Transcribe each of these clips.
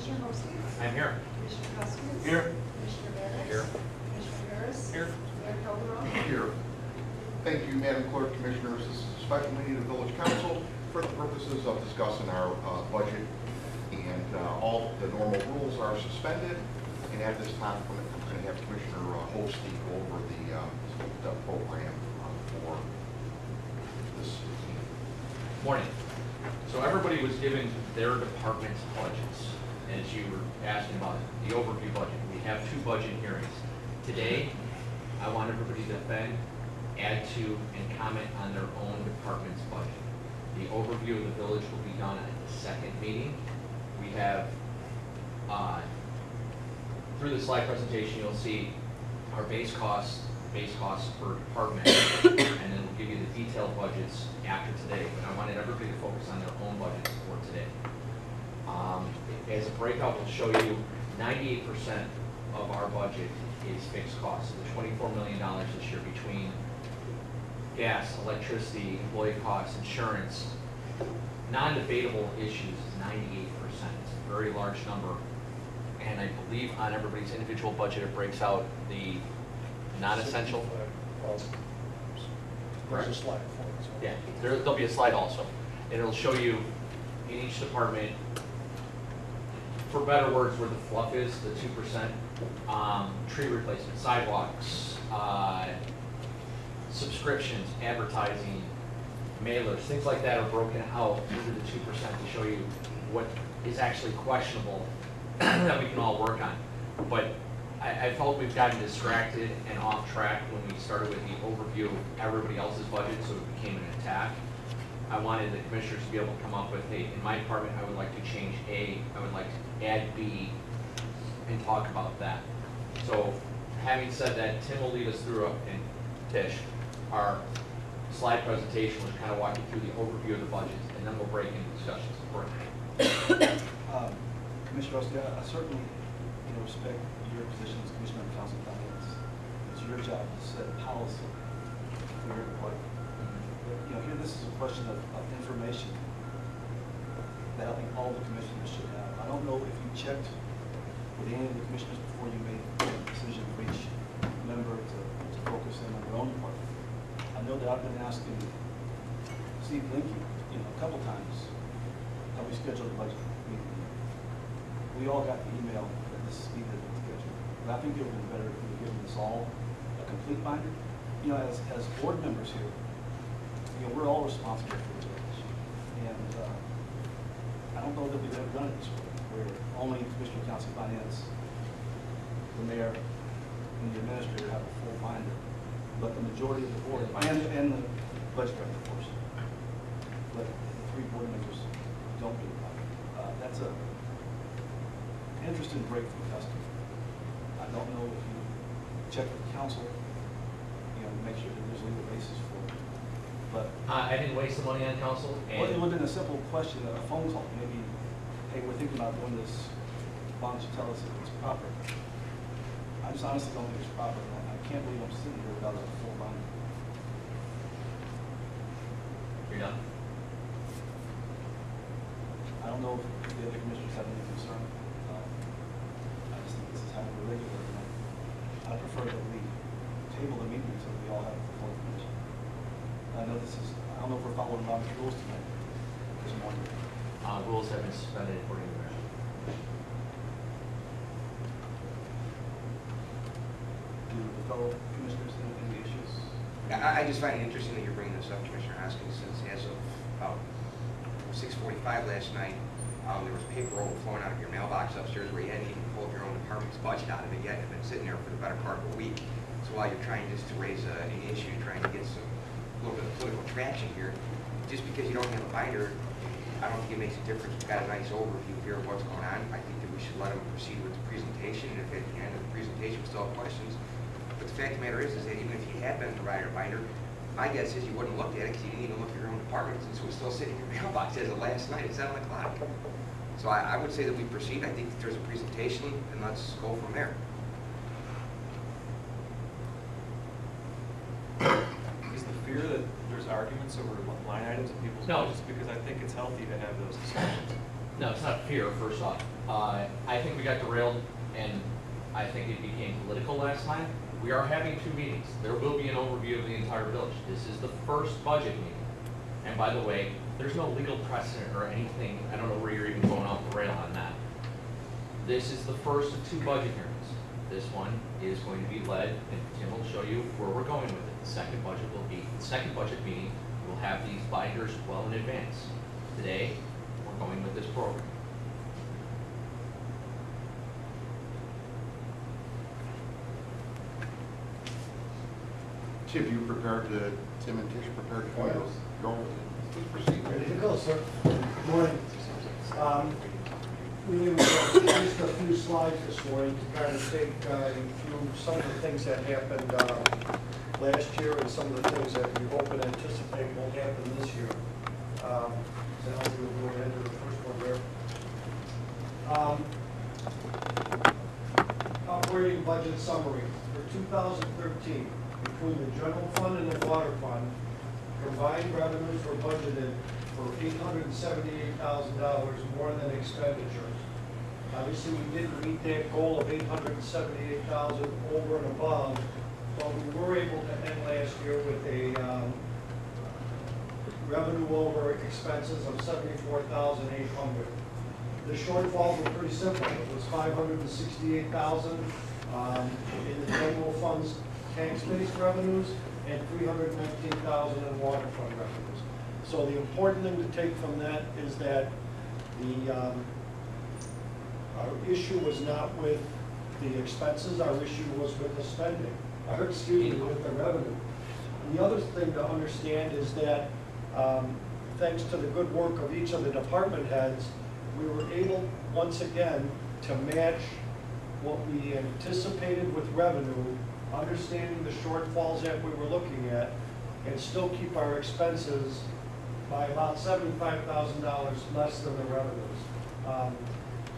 Commissioner Hostess? I'm here. Commissioner Custer? Here. Commissioner Bennett? Here. Commissioner Harris? Here. Mayor Calderon? Here. Thank you, Madam Clerk, Commissioners. This is a special meeting of the Village Council for the purposes of discussing our budget. And all the normal rules are suspended. And at this time, I'm going to have Commissioner Holst speak over the program for this meeting. Morning. So everybody was given their department's budgets. As you were asking about the overview budget, we have 2 budget hearings. Today, I want everybody to then add to and comment on their own department's budget. The overview of the village will be done at the second meeting. We have, through the slide presentation, you'll see our base costs per department, and then we'll give you the detailed budgets after today. But I wanted everybody to focus on their own budgets for today. As a breakout, we'll show you 98% of our budget is fixed costs. The $24 million this year between gas, electricity, employee costs, insurance, non-debatable issues is 98%. It's a very large number. And I believe on everybody's individual budget, it breaks out the non-essential. There's a slide for it. So. Yeah, there'll be a slide also. And it'll show you in each department, for better words, where the fluff is, the 2%, tree replacement, sidewalks, subscriptions, advertising, mailers, things like that are broken out into the 2% to show you what is actually questionable that we can all work on. But I felt we've gotten distracted and off track when we started with the overview of everybody else's budget, so it became an attack. I wanted the commissioners to be able to come up with, hey, in my department, I would like to change A, I would like to add B, and talk about that. So, having said that, Tim will lead us through, and Tish, our slide presentation, which kind of walk you through the overview of the budget, and then we'll break into discussions. Commissioner Roski, I certainly respect your position as Commissioner of Council Finance. It's your job to set policy for your department. But, here this is a question of information that I think all the commissioners should have. I don't know if you checked with any of the commissioners before you made the decision for each member to focus in on their own department. I know that I've been asking Steve Lincoln, a couple times, how we scheduled the budget meeting. We all got the email that this is needed to schedule. But I think it would have been better if we had given us all a complete binder. As board members here, we're all responsible for the village. And I don't know that we've ever done it this way, where only Commissioner of Council Finance, the mayor, and the administrator have a full binder, but the majority of the board, and the budget director, of course, but the 3 board members don't do it. That's an interesting break from custom. I don't know if you check with council, make sure that there's a legal basis for it. But I didn't waste the money on council. well, it would have been a simple question, a phone call, maybe, hey, we're thinking about doing this. Why don't you tell us if it's proper? I just honestly don't think it's proper. I can't believe I'm sitting here without a full binder. You're done? I don't know if the other commissioners have any concern. I just think this is how we're regular. I prefer that we table the meeting until we all have the full information. I know this is, I don't know if we're following Robert's rules tonight, this morning. Rules have been suspended according to that. Do the fellow commissioners have any issues? I just find it interesting that you're bringing this up, Commissioner Hoskins, since as of about 6:45 last night, there was paper overflowing out of your mailbox upstairs where you hadn't even pulled your own department's budget out of it yet. It's been sitting there for the better part of a week. So while you're trying just to raise an issue, trying to get a little bit of political traction here, just because you don't have a binder, I don't think it makes a difference. We've got a nice overview here of what's going on. I think that we should let them proceed with the presentation, and if at the end of the presentation we still have questions. But the fact of the matter is that even if you had been provided a binder, my guess is you wouldn't have looked at it because you didn't even look at your own department since it was still sitting in your mailbox as of last night at 7 o'clock. So I would say that we proceed. I think that there's a presentation, and let's go from there. Is the fear that there's arguments over line items in people's budgets? Because I think it's healthy to have those discussions. No, it's not fear, first off. I think we got derailed, and I think it became political last time. We are having 2 meetings. There will be an overview of the entire village. This is the first budget meeting. And by the way, there's no legal precedent or anything. I don't know where you're even going off the rail on that. This is the first of 2 budget hearings. This one is going to be led, and Tim will show you where we're going with it. The second budget meeting, we'll have these binders well in advance. Today, we're going with this program. Tim, you prepared to, Tim and Tish prepared to go with it? Please proceed. Ready to go, sir. Good morning. We used a few slides this morning to kind of take you through some of the things that happened last year and some of the things that we hope and anticipate will happen this year. So we'll go ahead to the first one there. Operating budget summary for 2013. Between the general fund and the water fund, combined revenues were budgeted for $878,000 more than expenditures. Obviously, we didn't meet that goal of $878,000 over and above, but we were able to end last year with a revenue over expenses of $74,800. The shortfalls were pretty simple. It was $568,000 in the general fund's tax-based revenues and $319,000 in water fund revenues. So the important thing to take from that is that our issue was not with the expenses, our issue was with the spending, with the revenue. And the other thing to understand is that thanks to the good work of each of the department heads, we were able, once again, to match what we anticipated with revenue, understanding the shortfalls that we were looking at, and still keep our expenses by about $75,000 less than the revenues.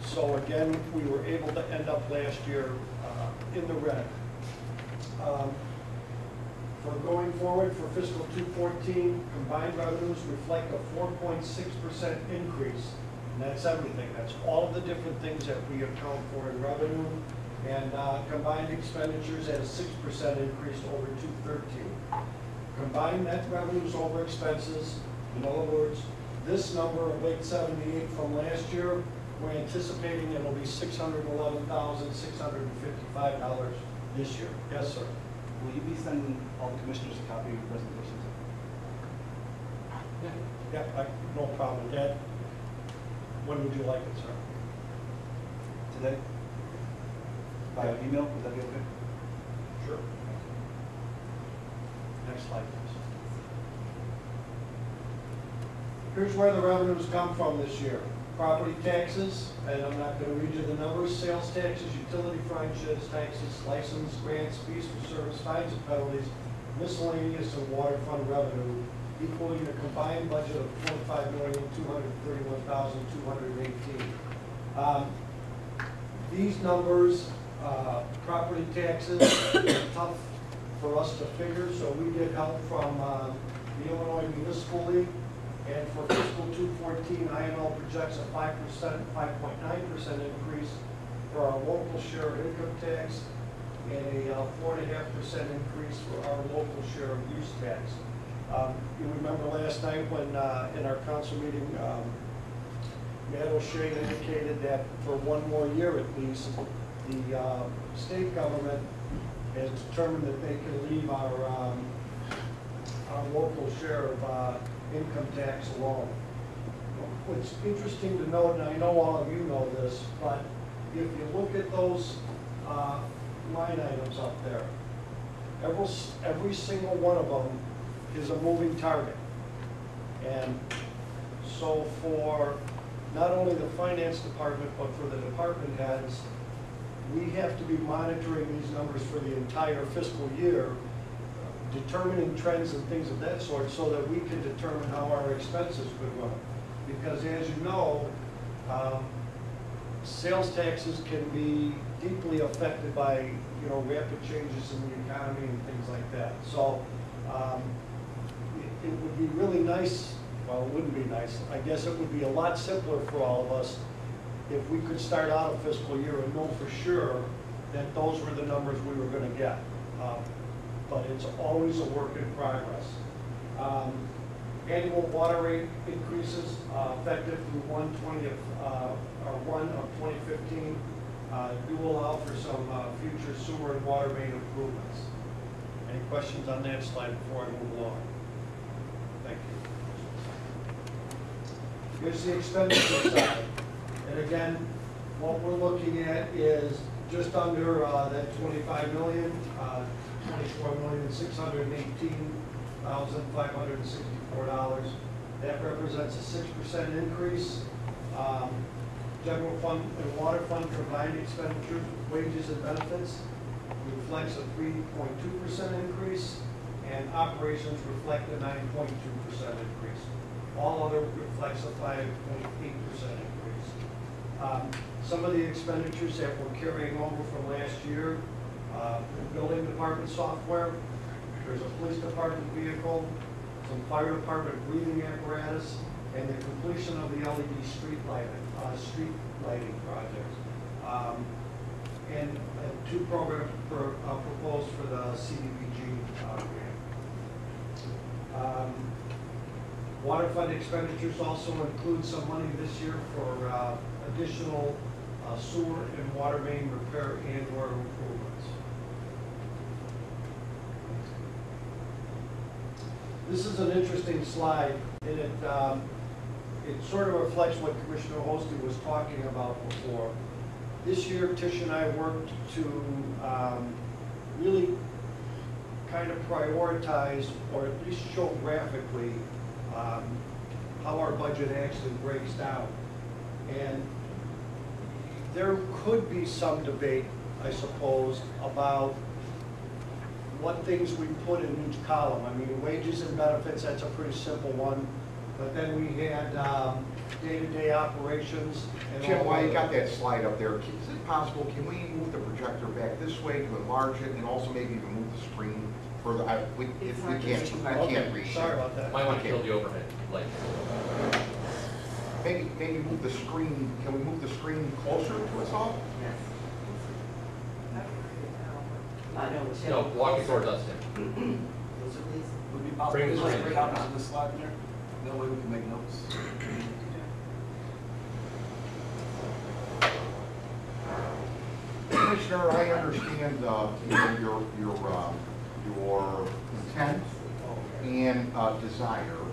So again, we were able to end up last year in the red. For going forward for fiscal 2014, combined revenues reflect a 4.6% increase. And that's everything. That's all of the different things that we account for in revenue. And combined expenditures at a 6% increase over 2013. Combined net revenues over expenses, in other words, this number of $878 from last year, we're anticipating it'll be $611,655 this year. Yes, sir. Will you be sending all the commissioners a copy of your presentations? Yeah, no problem with that. When would you like it, sir? Today? By email, would that be okay? Sure. Next slide, please. Here's where the revenues come from this year. Property taxes, and I'm not going to read you the numbers, sales taxes, utility franchise taxes, license, grants, fees for service, fines and penalties, miscellaneous and water fund revenue, equaling a combined budget of $45,231,218. These numbers, property taxes, are tough for us to figure, so we get help from the Illinois Municipal League. And for fiscal 2014, IML projects a 5.9% increase for our local share of income tax and a 4.5% increase for our local share of use tax. You remember last night when in our council meeting, Matt O'Shea indicated that for one more year at least, the state government has determined that they can leave our local share of income tax alone. What's interesting to note, and I know all of you know this, but if you look at those line items up there, every single one of them is a moving target. And so for not only the finance department, but for the department heads, we have to be monitoring these numbers for the entire fiscal year, determining trends and things of that sort so that we can determine how our expenses could run. Because as you know, sales taxes can be deeply affected by rapid changes in the economy and things like that. So it would be really nice, well, it wouldn't be nice, I guess it would be a lot simpler for all of us if we could start out a fiscal year and know for sure that those were the numbers we were gonna get. But it's always a work in progress. Annual water rate increases effective through 1/2015 do allow for some future sewer and water main improvements. Any questions on that slide before I move along? Thank you. Here's the expenditure side. And again, what we're looking at is just under that 25 million, 24,618,564. That represents a 6% increase. General fund and water fund combined expenditures, wages and benefits reflects a 3.2% increase, and operations reflect a 9.2% increase. All other reflects a 5.8% increase. Some of the expenditures that we're carrying over from last year, building department software, there's a police department vehicle, some fire department breathing apparatus, and the completion of the LED street lighting projects. And two programs proposed for the CDBG grant. Water fund expenditures also include some money this year for additional sewer and water main repair and or improvements. This is an interesting slide, and it sort of reflects what Commissioner Holsty was talking about before. This year, Tish and I worked to really kind of prioritize, or at least show graphically, how our budget actually breaks down. And there could be some debate, I suppose, about what things we put in each column. I mean, wages and benefits, that's a pretty simple one. But then we had day-to-day operations. And Jim, while you got that slide up there, is it possible, can we move the projector back this way to enlarge it, and also maybe even move the screen further? I can't reach. Sorry about that. Might want to kill the overhead light. Maybe move the screen, can we move the screen closer to us all? No, walk it towards us, Tim. Would it be possible Bring to the just screen. break out on this slide there? That way we can make notes. Commissioner, I understand your intent and desire,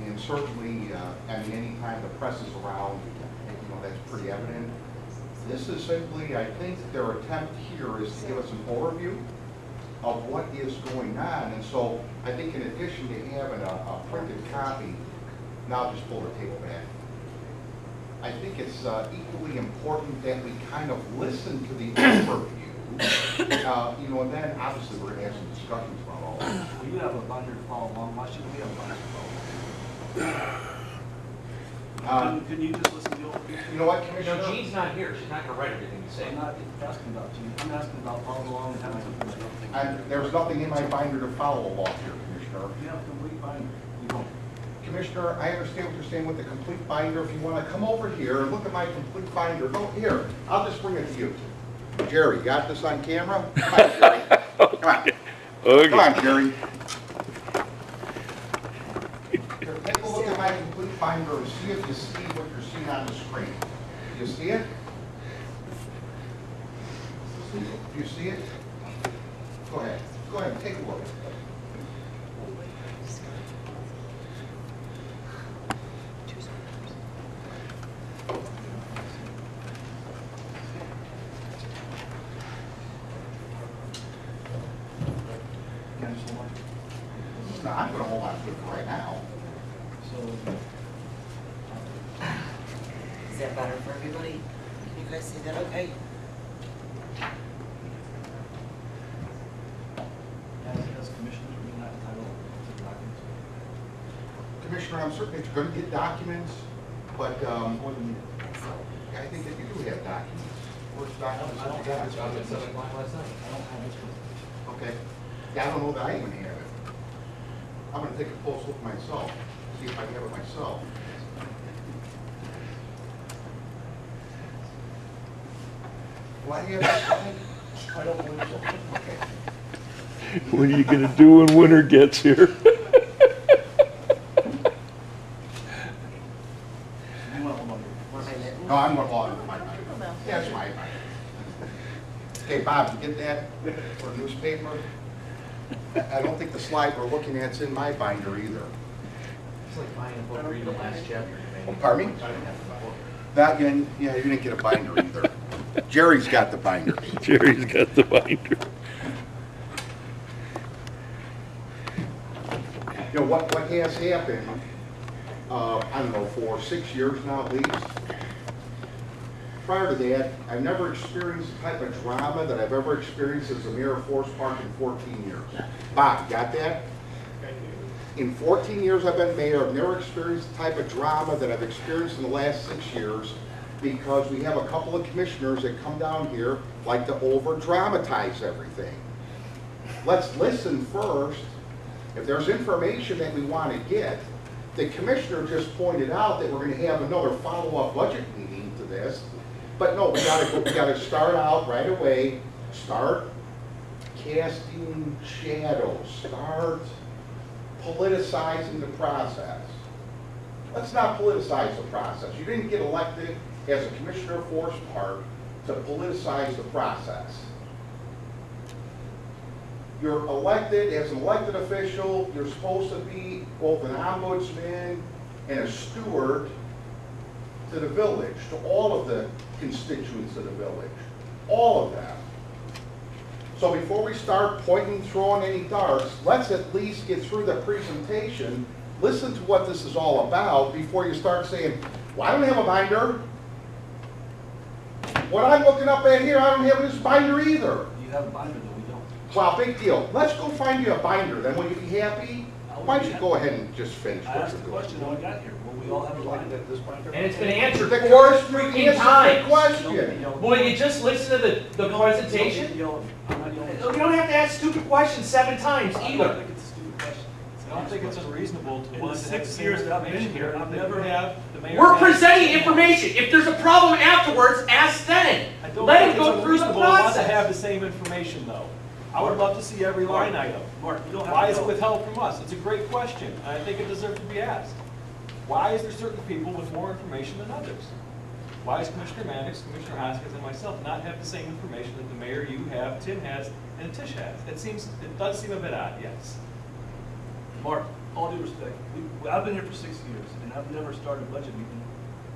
and certainly, I mean, anytime the press is around, that's pretty evident. This is simply, I think, their attempt here is to give us an overview of what is going on, and so I think in addition to having a printed copy, now I'll just pull the table back. I think it's equally important that we kind of listen to the overview, and then obviously we're going to have some discussions about all that. Well, you have a binder to follow along. Why shouldn't we have a binder to follow along? Couldn't you just listen to the overview? You know what, No, Commissioner? Jean's not here. She's not going to write everything you say. I'm not asking about you. I'm asking about following along and having something like that. There's nothing in my binder to follow along here, Commissioner. You have a complete binder. You don't. Commissioner, I understand what you're saying with the complete binder. If you want to come over here and look at my complete binder, go here. I'll just bring it to you. Jerry, got this on camera? Come on, Jerry. Come on. Okay. Come on, Jerry. Here, take a look at my complete binder and see if you see what you're seeing on the screen. Do you see it? Do you see it? Go ahead. Go ahead and take a look. No, I'm going to hold on to it for right now. So, Is that better for everybody? Can you guys see that okay? as commissioners, we're not entitled to the documents. Commissioner, I'm certainly going to get documents, but More than needed. I think that you do have documents. Where's documents? I don't have this. Got them at 7 o'clock last night. I don't have this one. Okay. Yeah, I don't know that I even have it. I'm going to take a close look myself, see if I have it myself. Why do you have to sign? I don't believe so. Okay. What are you gonna do when winter gets here? You want one under. No, I'm going along with my binder. Yeah, it's my binder. Okay, Bob, you get that for a newspaper? I don't think the slide we're looking at's in my binder either. It's like buying a book, reading the last chapter. Oh, pardon me? That, yeah, you didn't get a binder either. Jerry's got the binder. Jerry's got the binder. You know, what has happened, I don't know, for 6 years now at least. Prior to that, I've never experienced the type of drama that I've ever experienced as a mayor of Forest Park in 14 years. Bob, got that? In 14 years I've been mayor, I've never experienced the type of drama that I've experienced in the last 6 years because we have a couple of commissioners that come down here like to over-dramatize everything. Let's listen first. If there's information that we want to get, the commissioner just pointed out that we're going to have another follow-up budget meeting to this. But no, we gotta start out right away, start casting shadows, start politicizing the process. Let's not politicize the process. You didn't get elected as a commissioner of Forest Park to politicize the process. You're elected as an elected official, you're supposed to be both an ombudsman and a steward to the village, to all of the constituents of the village, all of them. So before we start pointing, throwing any darts, let's at least get through the presentation, listen to what this is all about before you start saying, well, I don't have a binder. What I'm looking up at here, I don't have this binder either. You have a binder that we don't. Well, big deal. Let's go find you a binder, then will you be happy? Why don't you go ahead and just finish I what asked you're the doing? question when we got here. Will we all have a binder? And it's been answered The 4 commissioner freaking answered the times. question. Will you just listen to the presentation? I'm not yelling. You don't have to ask stupid questions 7 times I don't either. think it's a stupid question. I don't think it's unreasonable to In want the to have the 6 same years that I've been information here, I've never have the mayor. We're has- presenting information. If there's a problem afterwards, ask then. I don't Let think him it's go through the unreasonable not to have process. the same information though. I would love to see every line item. Mark, you don't have Why to is it know. withheld from us? It's a great question, and I think it deserves to be asked. Why is there certain people with more information than others? Why is Commissioner Mannix, Commissioner Hoskins, and myself not have the same information that the mayor, you have, Tim has, and Tish has? It does seem a bit odd, yes. Mark, all due respect, I've been here for 6 years, and I've never started a budget meeting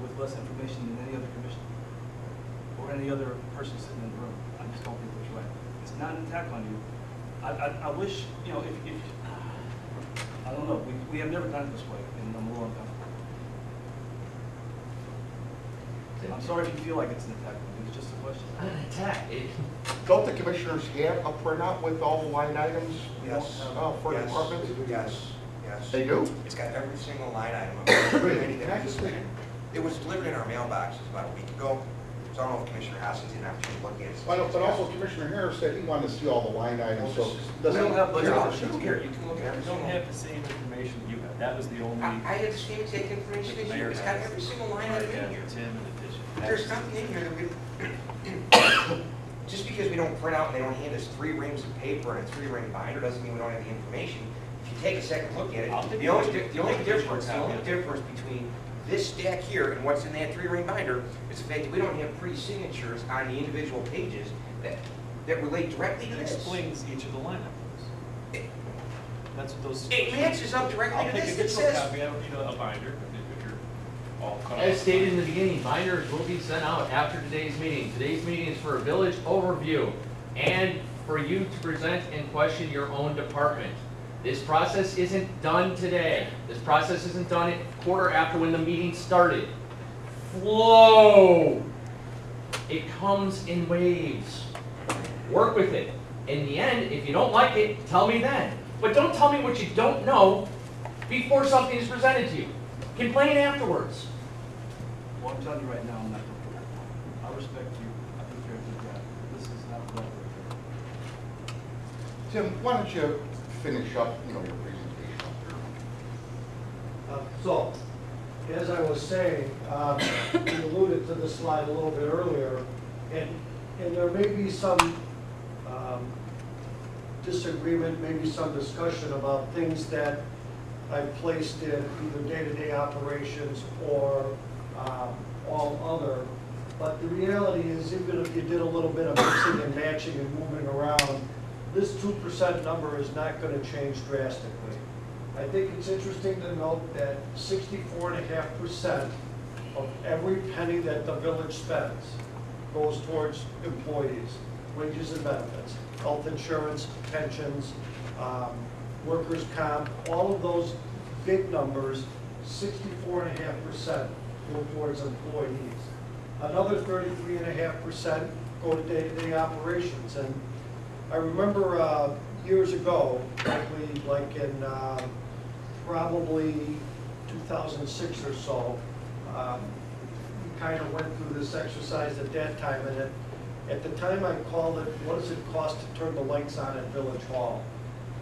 with less information than any other commissioner or any other person sitting in the room. I just don't think that's right. It's not an attack on you. I wish, you know, if I don't know, we have never done it this way, and I'm a little uncomfortable. I'm sorry if you feel like it's an attack on you, it's just a question. Not an attack. Don't the commissioners have a printout with all the line items? Yes. For Yes. departments? Yes, yes. They do? It's got every single line item of it. Really? Can I just think? It was delivered in our mailboxes about a week ago, so I don't know if Commissioner Hoskins didn't have a chance to look at it. But also Commissioner Harris said he wanted to see all the line items, so. We don't have budget Here, I'll options show you. here. You can look at every You don't single. have the same information you have. That was the only. I had the same exact information as you. It's got every single line item in here. Tim and the Tish. There's nothing in here that we, just because we don't print out and they don't hand us 3 reams of paper and a 3-ring binder doesn't mean we don't have the information. If you take a second look at I'll it, take the a only look. difference Take a look. between this stack here and what's in that 3-ring binder is the fact that we don't have pre-signatures on the individual pages that relate directly to It this. explains each of the line items. That's what those. It matches up directly I'll to take this. a It digital says, copy. I don't need a binder if you're all cut off. As stated in the beginning, binders will be sent out after today's meeting. Today's meeting is for a village overview and for you to present and question your own department. This process isn't done today. This process isn't done a quarter after when the meeting started. Flow. It comes in waves. Work with it. In the end, if you don't like it, tell me then. But don't tell me what you don't know before something is presented to you. Complain afterwards. Well, I'm telling you right now, I'm not going to do that. I respect you. I think you're a good guy. This is not the right way to go. Tim, why don't you finish up, your presentation up So, as I was saying, we alluded to this slide a little bit earlier, and and there may be some disagreement, maybe some discussion about things that I've placed in either day-to-day operations or all other. But the reality is, even if you did a little bit of mixing and matching and moving around, this 2% number is not going to change drastically. I think it's interesting to note that 64.5% of every penny that the village spends goes towards employees, wages and benefits, health insurance, pensions, workers' comp, all of those big numbers, 64.5% go towards employees. Another 33.5% go to day-to-day operations. And I remember years ago, like in probably 2006 or so, we kind of went through this exercise at that time, and at the time I called it, what does it cost to turn the lights on at Village Hall?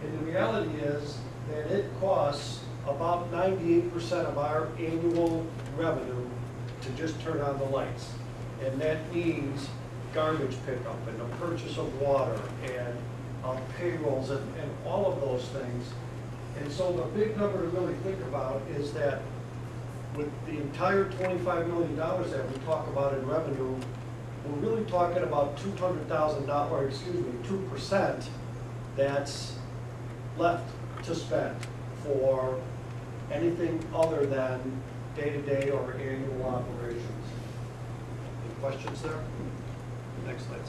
And the reality is that it costs about 98% of our annual revenue to just turn on the lights. And that means garbage pickup and the purchase of water and payrolls and all of those things. And so the big number to really think about is that with the entire $25 million that we talk about in revenue, we're really talking about $200,000, or excuse me, 2% that's left to spend for anything other than day-to-day or annual operations. Any questions there? Next slide,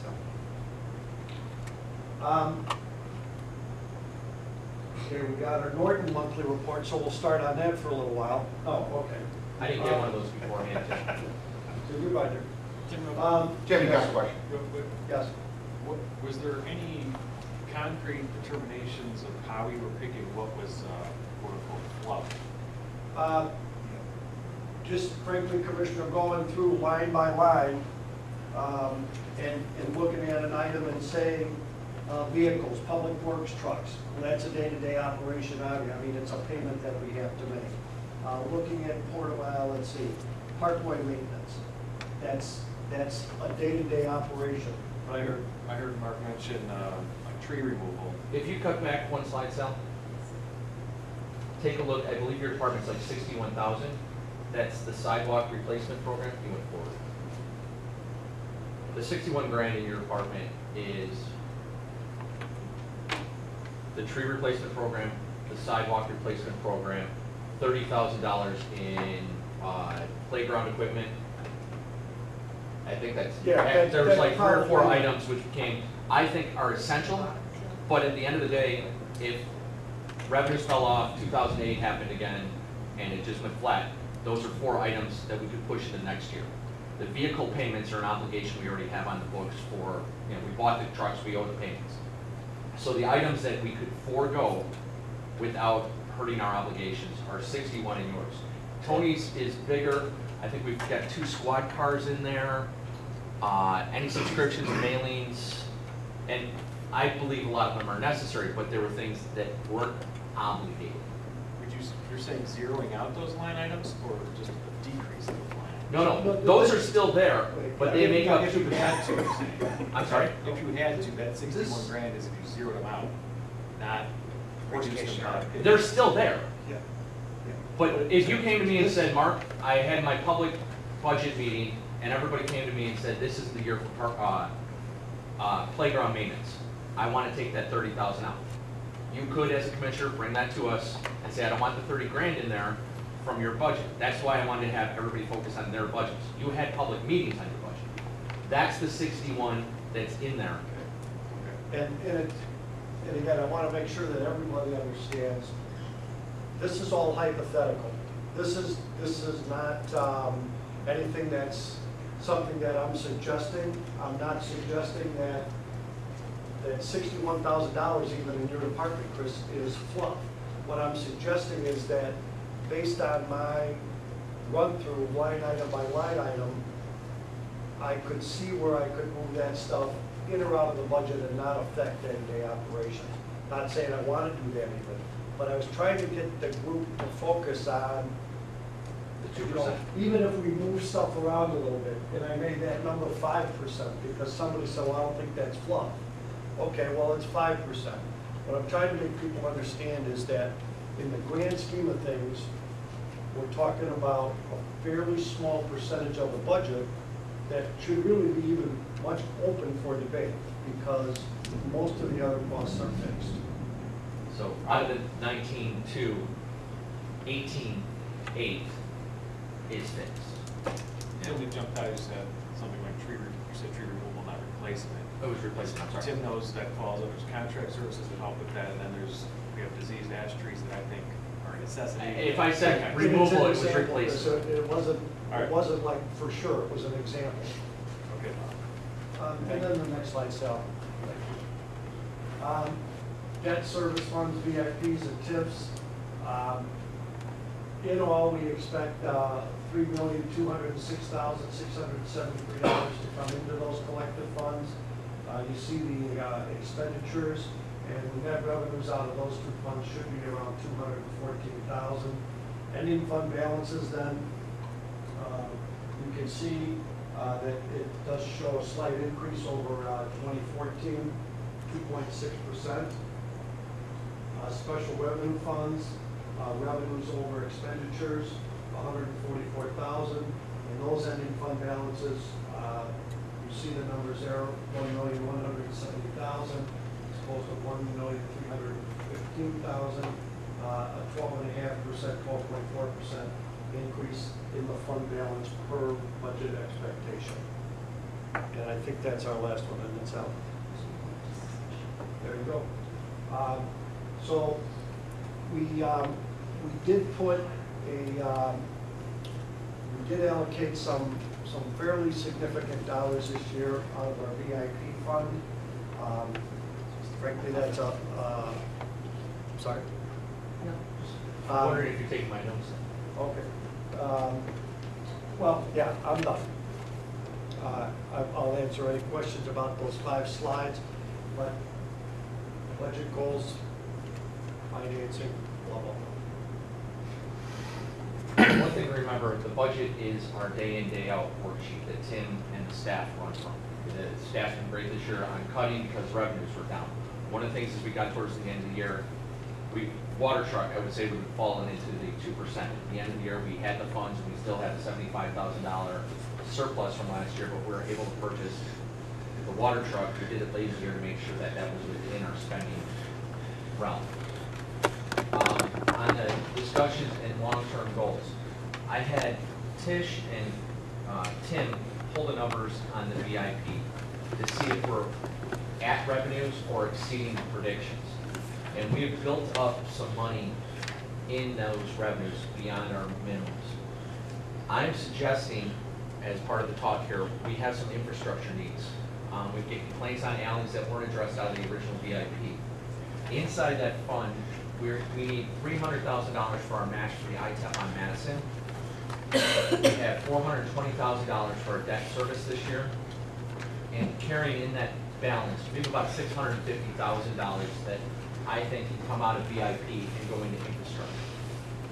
Sal. Okay, we got our Norton monthly report, so we'll start on that for a little while. Oh, okay. I didn't get one of those beforehand, Tim. So you're right there. Jim, you got a question? Real quick. Yes. Was there any concrete determinations of how you were picking what was quote unquote fluff? Just frankly, Commissioner, going through line by line and looking at an item and saying vehicles, public works trucks, well, that's a day-to-day operation. I mean, it's a payment that we have to make. Looking at portable, let's see, parkway maintenance. That's a day-to-day operation. I heard Mark mention like tree removal. If you cut back one slide, Sal, take a look. I believe your department's like 61,000. That's the sidewalk replacement program. You went forward. The 61 grand in your department is the tree replacement program, the sidewalk replacement program, $30,000 in playground equipment. I think that's, yeah, there was like 3 or 4 probably items which became, I think, are essential, but at the end of the day, if revenues fell off, 2008 happened again, and it just went flat, those are 4 items that we could push into next year. The vehicle payments are an obligation we already have on the books for, you know, we bought the trucks, we owe the payments. So the items that we could forego without hurting our obligations are 61 in yours. Tony's is bigger. I think we've got 2 squad cars in there, any subscriptions, mailings, and I believe a lot of them are necessary, but there were things that weren't obligated. You're saying zeroing out those line items or just a decrease in the line items? No, those are still there, but they make up If you 2%. had to, you're saying. I'm sorry? If you had to, that 61 grand is if you zeroed them out, not reducing them out. They're still there. Yeah. But if you came to me and said, Mark, I had my public budget meeting, and everybody came to me and said, this is the year for playground maintenance. I want to take that 30,000 out. You could, as a commissioner, bring that to us and say, I don't want the 30 grand in there from your budget. That's why I wanted to have everybody focus on their budgets. You had public meetings on your budget. That's the 61 that's in there. And again, I want to make sure that everybody understands, this is all hypothetical. This is not anything that's something that I'm suggesting. I'm not suggesting that $61,000 even in your department, Chris, is fluff. What I'm suggesting is that based on my run-through line item by line item, I could see where I could move that stuff in or out of the budget and not affect day-to-day operations. Not saying I want to do that even, but I was trying to get the group to focus on The You know, 2%. even if we move stuff around a little bit, and I made that number 5%, because somebody said, well, I don't think that's fluff. Okay, well, it's 5%. What I'm trying to make people understand is that in the grand scheme of things, we're talking about a fairly small percentage of the budget that should really be even much open for debate, because most of the other costs are fixed. So out of the 19.2, 18.8 is fixed. Until we jumped out, you said something like you said tree removal, not replacement. It was replacement, I'm sorry. Tim knows that falls under contract services that help with that, and then we have diseased ash trees that I think are a necessity. If I said Okay. removal, It's an it was example, replacement. It wasn't, All right. it wasn't like for sure, it was an example. Okay. And then the next slide, Sal. Debt service funds, VIPs and tips. In all, we expect $3,206,673 to come into those collective funds. You see the expenditures, and the net revenues out of those two funds should be around $214,000. Ending fund balances then, you can see that it does show a slight increase over 2014, 2.6%. Special revenue funds, revenues over expenditures, $144,000. And those ending fund balances, you see the numbers there, $1,170,000 as opposed to $1,315,000, a 12.5%, 12.4% increase in the fund balance per budget expectation. And I think that's our last one, and it's out. There you go. So we did put a, we did allocate some fairly significant dollars this year out of our VIP fund. Frankly, that's a, sorry? I'm wondering if you're taking my notes. Okay. Well, yeah, I'm done. I'll answer any questions about those 5 slides, but budget goals, financing, blah, blah, blah. One thing to remember, the budget is our day in, day out worksheet that Tim and the staff run from. The staff's been great this year on cutting because revenues were down. One of the things as we got towards the end of the year, water truck, I would say, we've fallen into the 2%. At the end of the year, we had the funds, and we still had the $75,000 surplus from last year, but we were able to purchase the water truck. We did it late in the year to make sure that that was within our spending realm. On the discussions and long-term goals, I had Tish and Tim pull the numbers on the VIP to see if we're at revenues or exceeding predictions. And we have built up some money in those revenues beyond our minimums. I'm suggesting, as part of the talk here, we have some infrastructure needs. We get complaints on alleys that weren't addressed out of the original VIP. Inside that fund, we need $300,000 for our match for the ITEP on Madison. We have $420,000 for our debt service this year. And carrying in that balance, we have about $650,000 that I think can come out of VIP and go into infrastructure.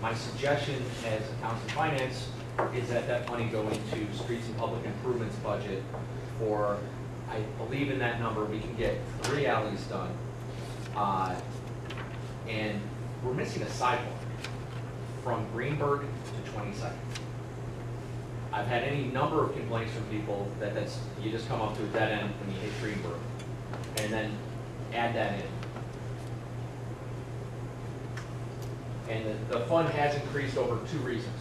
My suggestion as accounts and finance is that that money go into streets and public improvements budget for, I believe in that number, we can get 3 alleys done. And we're missing a sidewalk from Greenberg to 22nd. I've had any number of complaints from people that you just come up to a dead end when you hit Greenberg, and then add that in. And the fund has increased over 2 reasons.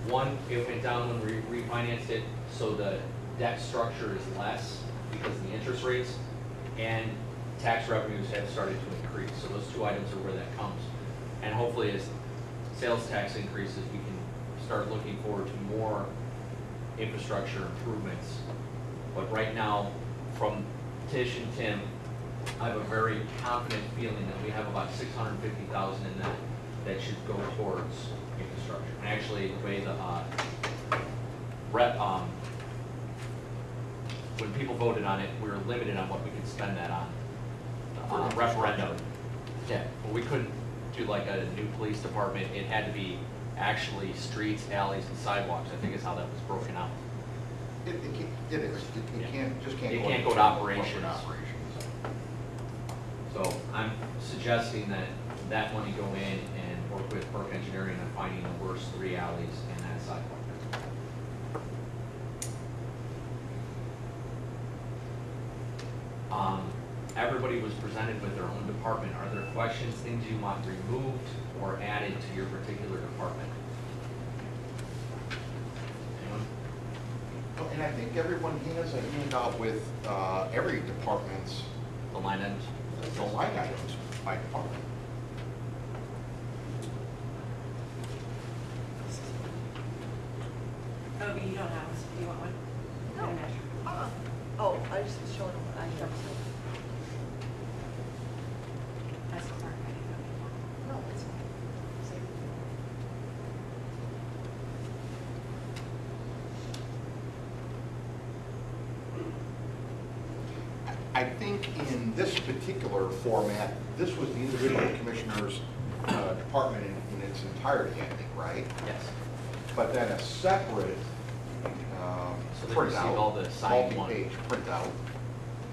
One, it went down when we refinanced it, so the debt structure is less because of the interest rates, and tax revenues have started to increase. So those 2 items are where that comes. And hopefully as sales tax increases, we can start looking forward to more infrastructure improvements. But right now, from Tish and Tim, I have a very confident feeling that we have about $650,000 in that should go towards infrastructure. And actually, the way the when people voted on it, we were limited on what we could spend that on. Referendum. Yeah, well, we couldn't do like a new police department. It had to be actually streets, alleys, and sidewalks, I think is how that was broken out. It is. It Yeah. can't It go. can't go to corporate operations. So I'm suggesting that that money go in and work with Burke Engineering on finding the worst 3 alleys and that sidewalk. Everybody was presented with their own department. Are there questions, things you want removed or added to your particular department? Anyone? Oh, and I think everyone has a handout with every department's, The line items? the line items by department. Toby, you don't have one. Do you want one? No. Oh, I just was showing them what I have. That's a hard one. No, it's fine. Same. I think in this particular format, this was the individual commissioner's department in its entirety, I think, right? Yes. But then a separate So they received all the signed one. multi-page printout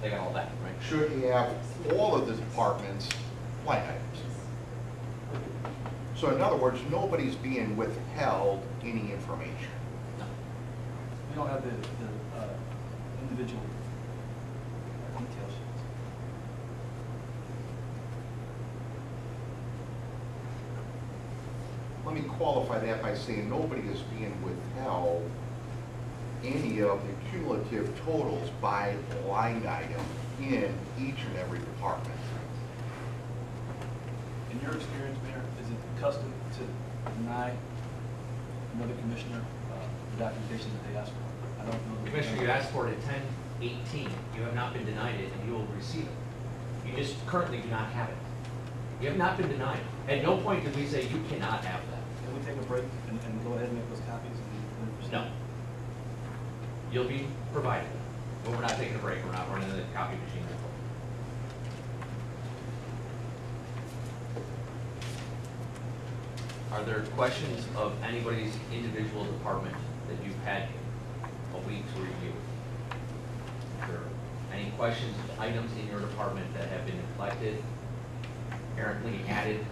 They got all that, right? should have all of the department's line items. So in other words, nobody's being withheld any information. No. We don't have the individual detail sheets. Let me qualify that by saying nobody is being withheld any of the cumulative totals by line item in each and every department. In your experience, Mayor, is it custom to deny another commissioner the documentation that they asked for? I don't know. Commissioner, you asked for it at 10/18. You have not been denied it, and you will receive it. You just currently do not have it. You have not been denied. At no point did we say you cannot have that. Can we take a break and go ahead and make those copies? And proceed? No. You'll be provided, but we're not taking a break. We're not running the copy machine. Are there questions of anybody's individual department that you've had a week to review? Are there any questions of items in your department that have been neglected, errantly added,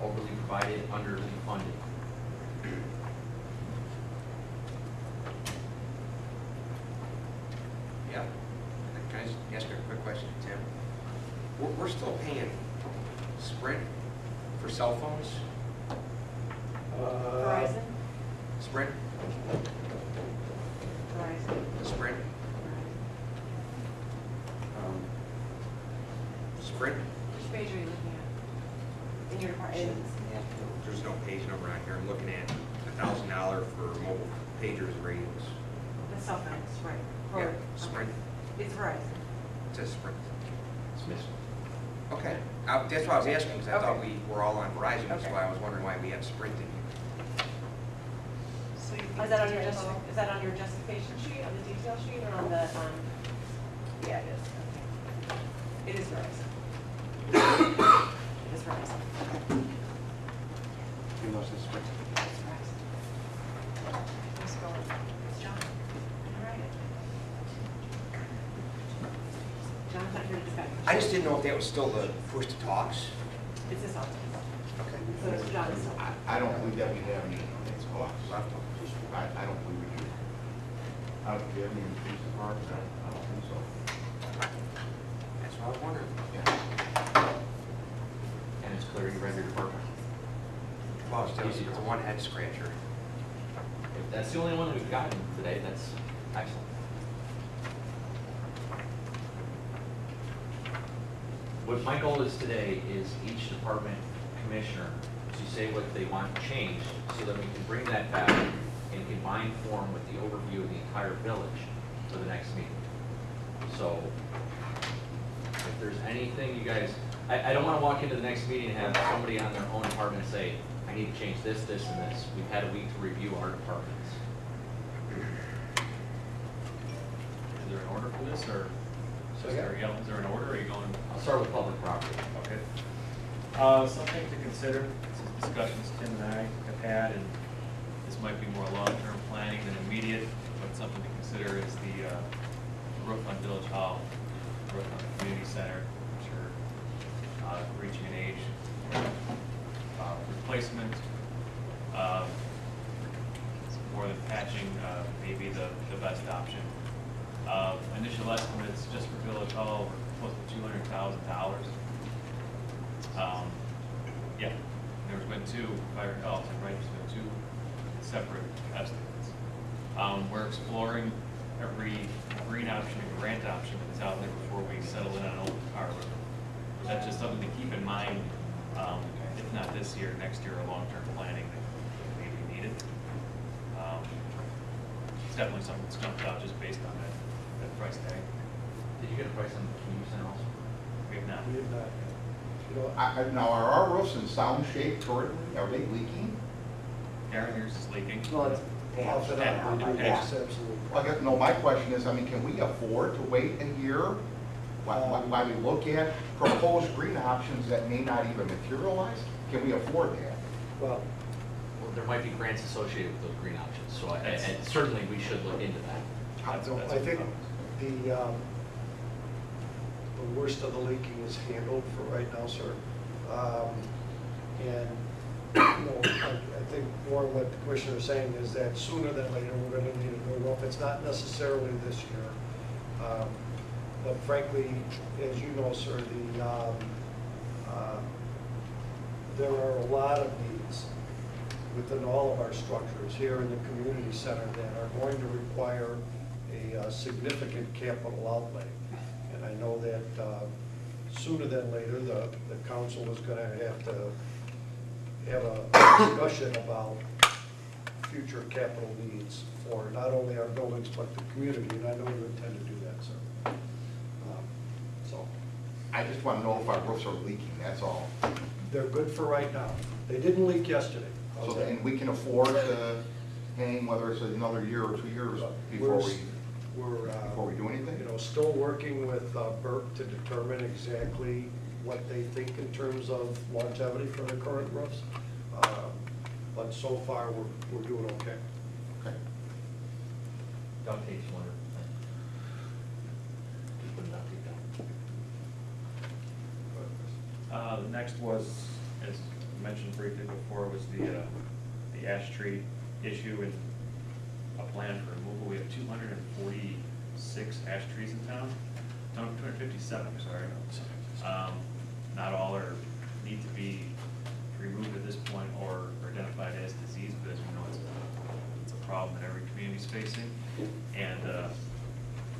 overly provided, underly funded? Yeah. Can I just ask you a quick question, Tim? We're still paying Sprint for cell phones? Verizon? Sprint? Verizon. Sprint? Sprint? Which page are you looking at? In your department? There's no page number on here. I'm looking at $1,000 for mobile pagers and radios. The cell phones, right. Yeah, Or- Sprint. It's Verizon. It says Sprint. It's missing. Okay. That's why I was asking, because I thought Okay. we were all on Verizon, that's Okay. why I was wondering why we had Sprint in here. So you Is that on your justification sheet, on the detail sheet, or on the, yeah, it is. Okay. It is Verizon. It is Verizon. Okay. You know, it says Sprint. It's Verizon. Let's go. It's John. All right. John's not here to defend. I just didn't know if that was still the push to talks. It's this office. Okay. So it's John still. I don't believe that we have any costs. Left. I don't believe we do. I don't, do you have any police departments? I don't think so. That's what I was wondering. Yeah. And it's clear you read your department. Well, it's the one head scratcher. If that's the only one we've gotten today, that's excellent. What my goal is today is each department commissioner to say what they want changed so that we can bring that back in combined form with the overview of the entire village for the next meeting. So if there's anything you guys, I don't want to walk into the next meeting and have somebody on their own department say, I need to change this, this, and this. We've had a week to review our departments. Is there an order for this, or is there an order, or are you going? I'll start with public property. Okay. Something to consider, this is discussions Tim and I have had, and this might be more long-term planning than immediate, but something to consider is the roof on Village Hall, roof on the community center, which are reaching an age replacement. More than patching, maybe the best option. Initial estimates just for Village Hall were close to $200,000. Yeah, there's been two, if I recall, right, there's been two separate estimates. We're exploring every green option and grant option that's out there before we settle in on open car. That's just something to keep in mind, if not this year, next year, or long-term planning that may be needed. It's definitely something that's jumped out just based on that price tag. Did you get a price on the community center also? We have not. We have not, you know, Now, are our roofs in sound shape currently? Are they leaking? Darren, yours is leaking. Well, it's off and on, we do, Yeah. yes, absolutely. I guess, no, my question is, I mean, can we afford to wait a year while we look at proposed green options that may not even materialize? Can we afford that? Well, Well, there might be grants associated with those green options, so and certainly we should look into that. I think the worst of the leaking is handled for right now, sir. And, you know, I think more what the commissioner is saying is that sooner than later, we're gonna need a new roof. It's not necessarily this year. But frankly, as you know, sir, there are a lot of needs within all of our structures here in the community center that are going to require a significant capital outlay. And I know that sooner than later, the council is going to have a discussion about future capital needs for not only our buildings, but the community, and I know you intend to do that, sir. So, I just want to know if our roofs are leaking, that's all. they're good for right now. They didn't leak yesterday. How's So, that? and we can afford to hang, whether it's another year or 2 years before we do anything? You know, still working with Burke to determine exactly what they think in terms of longevity for the current roofs. But so far, we're doing okay. Okay. Doug takes one. Just put an update down. The next was, as mentioned briefly before, was the ash tree issue and a plan for removal. We have 246 ash trees in town. No, 257, sorry. Not all need to be removed at this point or identified as disease, but as we know, it's a problem that every community is facing. And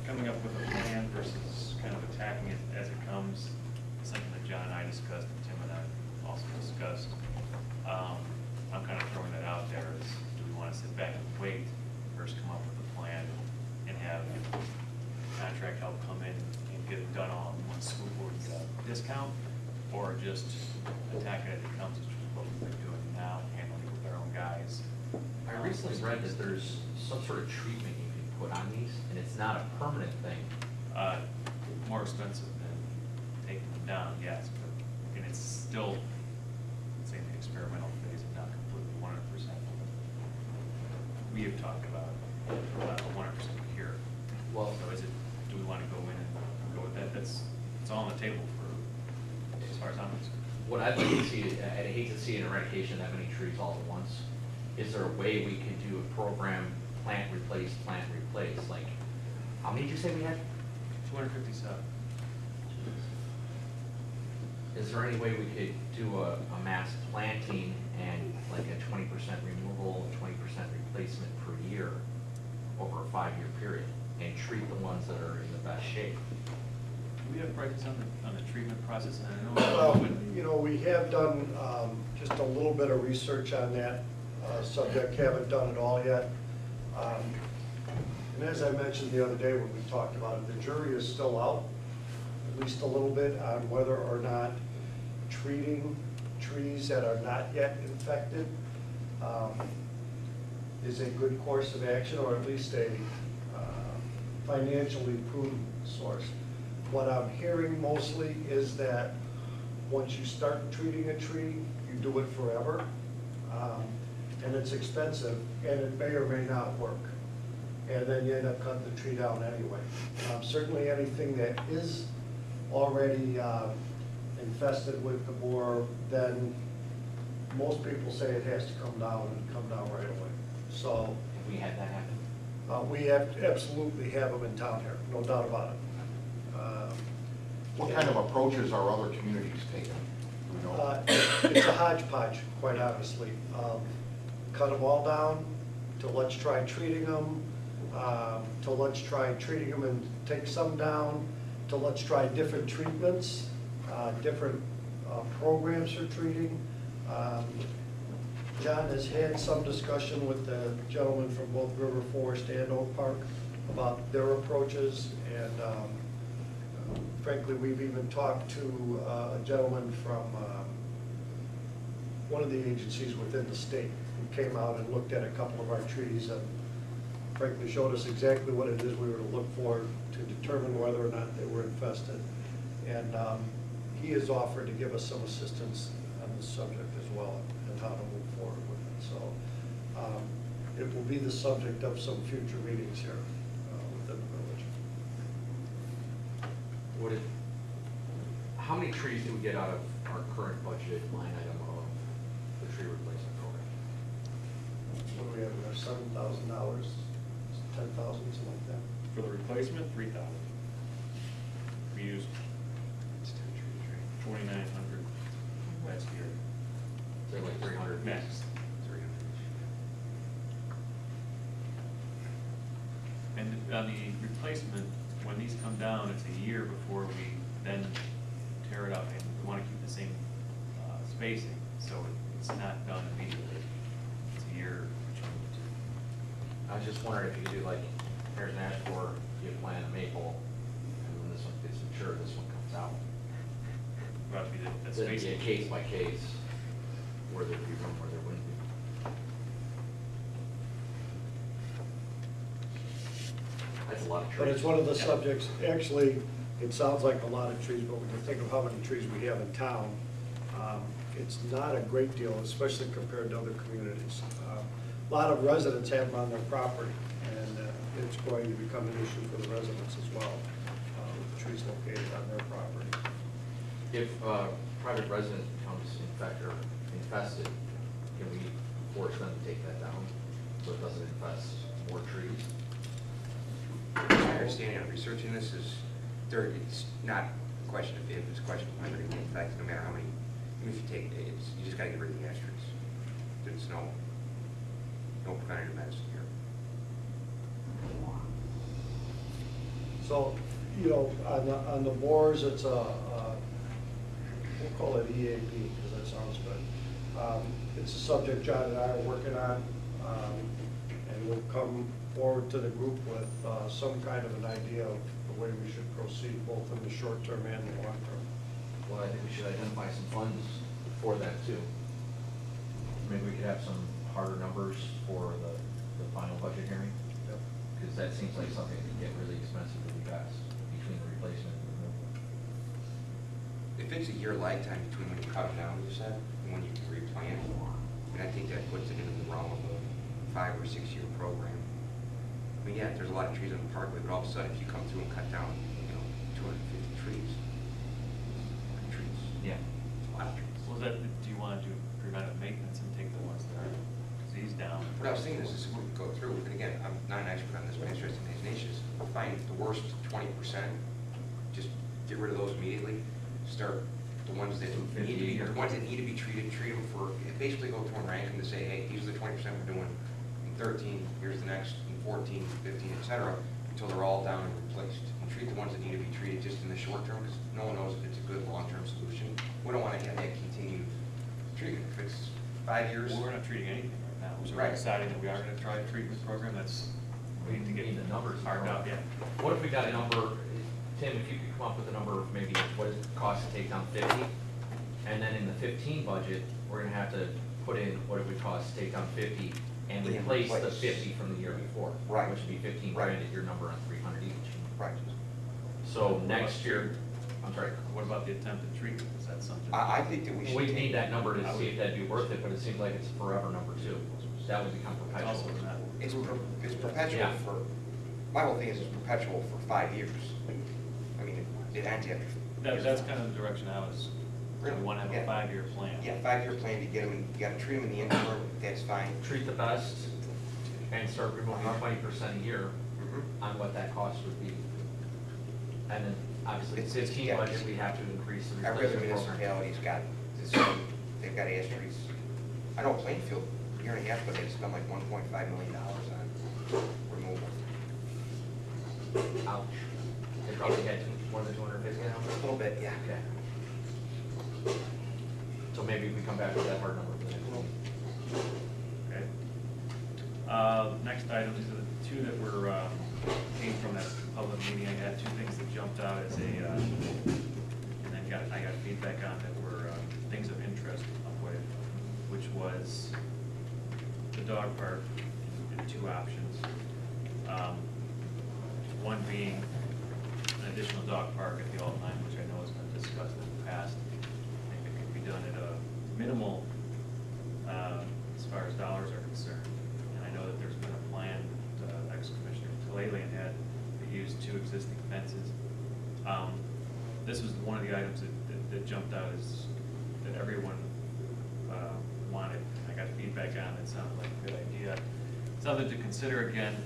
coming up with a plan versus kind of attacking it as it comes is something that John and I discussed, and Tim and I also discussed. I'm kind of throwing that out there as, do we want to sit back and wait, first come up with a plan and have contract help come in and get it done all in one swoop or get a discount, or just attack it as it comes, which is what we've been doing now, handling it with our own guys. I recently read that there's some sort of treatment you can put on these, and it's not a permanent thing. More expensive than taking them down, yes, but, and it's still, let's say, in the experimental phase, and not completely 100%. We have talked about a 100% cure. Well, So is it, do we want to go in and go with that? It's all on the table for, as far as I'm concerned. what I'd like to see, I'd hate to see an eradication of that many trees all at once. Is there a way we could do a program, plant replace, like, how many did you say we had? 257. Is there any way we could do a mass planting and like a 20% removal, 20% replacement per year over a 5-year period, and treat the ones that are in the best shape? Do we have prices on the treatment process? And I know Well, you know, we have done just a little bit of research on that subject, haven't done it all yet. And as I mentioned the other day when we talked about it, the jury is still out, at least a little bit, on whether or not treating trees that are not yet infected is a good course of action, or at least a financially prudent source. What I'm hearing mostly is that once you start treating a tree, you do it forever. And it's expensive, and it may or may not work. And then you end up cutting the tree down anyway. Certainly anything that is already infested with the borer, then most people say it has to come down and come down right away. So Have we had that happen? we absolutely have them in town here, no doubt about it. What kind of approaches are other communities taking? Do we know? It's a hodgepodge, quite honestly. Cut them all down, to let's try treating them, to let's try treating them and take some down, to let's try different treatments, different programs for treating. John has had some discussion with the gentleman from both River Forest and Oak Park about their approaches, and frankly, we've even talked to a gentleman from one of the agencies within the state who came out and looked at a couple of our trees and frankly showed us exactly what it is we were to look for to determine whether or not they were infested. And he has offered to give us some assistance on this subject as well and how to move forward with it. So it will be the subject of some future meetings here within the village. How many trees do we get out of our current budget line item of the tree replacement program? What do we have there, $7,000, 10,000, something like that? For the replacement, 3,000. We used 2,900 last year. So like 300 Max. 300. And on the replacement, when these come down, it's a year before we then tear it up, and we want to keep the same spacing, so it's not done immediately. It's a year. I was just wondering if you could do like, here's an ash borer, you plant a maple, and when this one gets mature, this one comes out. About to be that It'd be a spacing. case by case, where there'd be room, where there wouldn't be. That's a lot of trees. But it's one of the Yeah. subjects, actually, it sounds like a lot of trees, but when you think of how many trees we have in town, it's not a great deal, especially compared to other communities. A lot of residents have them on their property, and it's going to become an issue for the residents as well, with the trees located on their property. If a private resident becomes infested, can we force them to take that down so it doesn't infest more trees? My understanding of researching this is, it's not a question of if, it's a question of whether it in fact, no matter how many, even if you take, you just gotta get rid of the ash trees. There's no preventative medicine here. So, you know, on the borers, it's we'll call it EAP, because that sounds good. It's a subject John and I are working on, and we'll come forward to the group with some kind of an idea of the way we should proceed, both in the short term and the long term. Well, I think we should identify some funds for that too. Maybe we could have some harder numbers for the final budget hearing, because that seems like something that can get really expensive really fast between the replacement and the removal. If it's a year lifetime between when you cut them down, you said, and when you can replant, and I think that puts it into the realm of a 5 or 6 year program. I mean, yeah, there's a lot of trees on the parkway, but all of a sudden, if you come through and cut down, 250 trees. Yeah. It's a lot of trees. Well, do you want to do preventive maintenance and take the ones that are diseased down? What I was thinking is we could go through, and again, I'm not an expert on this, but I'm interested in these niches. Find the worst 20%, just get rid of those immediately. Start the ones that need to be, the ones that need to be treated, treat them for, basically go through and rank them to say, hey, these are the 20% we're doing in 13, here's the next in 14, 15, et cetera, until they're all down and replaced. And treat the ones that need to be treated just in the short term, because no one knows if it's a good long-term solution. We don't want to have that continued treatment. If it's 5 years. Well, we're not treating anything right now. So Right. we're deciding that we are going to try a treatment program. We need to get the numbers hard out, yeah. What if we got a number, Tim, if you could come up with a number of maybe what does it cost to take down 50? And then in the 15 budget, we're gonna have to put in what it would cost to take down 50 and And replace the replace. 50 from the year before. Right. Which would be 15 Right. grand at your number on 300 each. Right. So next year, I'm sorry. What about the attempted treatment? Is that something? I think that we should. We take- need that number to see if that'd be worth it, but it seems like it's a forever number too. That would become It's also perpetual. not. It's perpetual Yeah. for, my whole thing is it's perpetual for 5 years. I mean, it ends after. That's kind of the direction I was, we Really? want to have Yeah. a 5-year plan. Yeah, 5-year plan to get them, you gotta treat them in the interim, that's fine. Treat the best and start removing 20% a year Mhm. on what that cost would be. And then obviously It's- 15 yeah. budget, we have to increase the Every other replacement program. municipality's got this, they've got asterisks. I know Plainfield, a year and a half ago, they spent like $1.5 million on removal. Ouch. They probably had more than 250 now? A little bit, yeah. Okay. So maybe we come back with that hard number for the next one. Okay. Next items are the two that were, came from that public meeting. I had two things that jumped out as a, and then I got feedback on that were things of interest with, which was the dog park and two options. One being an additional dog park at the Altenheim, which I know has been discussed in the past. I think it could be done at a minimal, as far as dollars are concerned. And I know that there's been a plan, ex-Commissioner Talalian had to use two existing fences. This was one of the items that jumped out is that everyone wanted. I got feedback on it, sounded like a good idea. Something to consider again.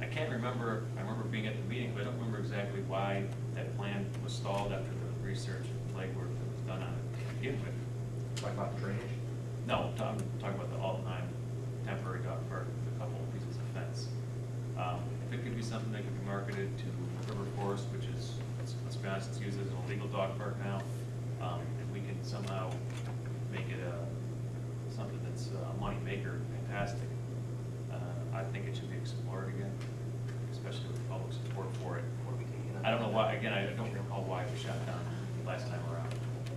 I can't remember, I remember being at the meeting, but I don't remember exactly why that plan was stalled after the research and legwork that was done on it to begin with. Talk about the drainage. No, I'm talking about the Altenheim temporary dog park with a couple of pieces of fence. If it could be something that could be marketed to River Forest, which is, let's be honest, it's used as an illegal dog park now, and we can somehow make it something that's a money maker, fantastic. I think it should be explored again, especially with public support for it. What are we thinking of? I don't know why, again, I don't recall why it was shut down last time around,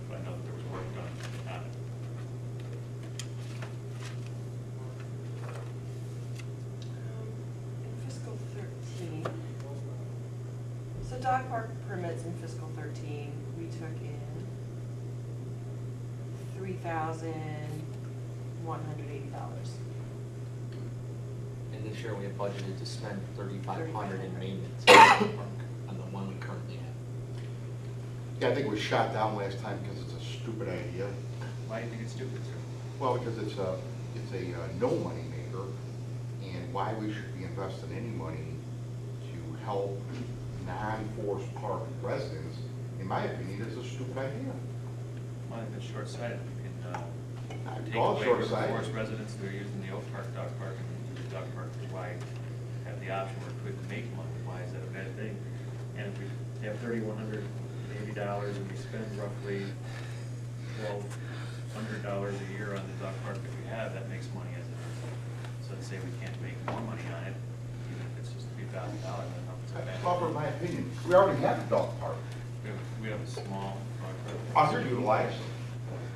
but I know that there was work done on it. In fiscal 13, so dog park permits in fiscal 13, we took in $3,180. And this year we have budgeted to spend 3,500 in maintenance on the one we currently have. Yeah, I think it was shot down last time because it's a stupid idea. Why do you think it's stupid, sir? Well, because it's a no money maker, and why we should be investing any money to help non-Forest Park residents, in my opinion, is a stupid idea. Might have been short-sighted. We can take All away the short-sighted. forest residents that are using the Oak Park Dog Park and the dog park. Why have the option where it could make money? Why is that a bad thing? And if we have $3,180 and we spend roughly $1,200 a year on the dog park that we have, that makes money as it is. So to say we can't make more money on it, even if it's just $3,000, I don't know if it's a bad That's offer thing. my opinion. We already have a dog park, We have a small dog park. underutilized,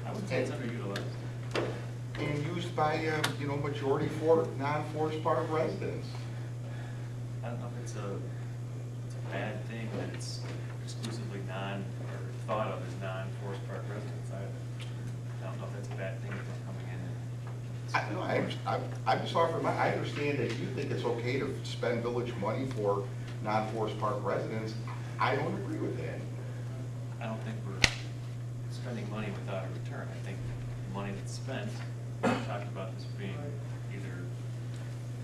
I would say it's underutilized. and used by, majority for non-Forest Park residents. I don't know if it's a bad thing that it's exclusively or thought of as non-Forest Park residents. I don't know if that's a bad thing if they're coming in and. I'm just offering I understand that you think it's okay to spend village money for non-Forest Park residents. I don't agree with that. I don't think we're spending money without a return. I think the money that's spent, we talked about this being either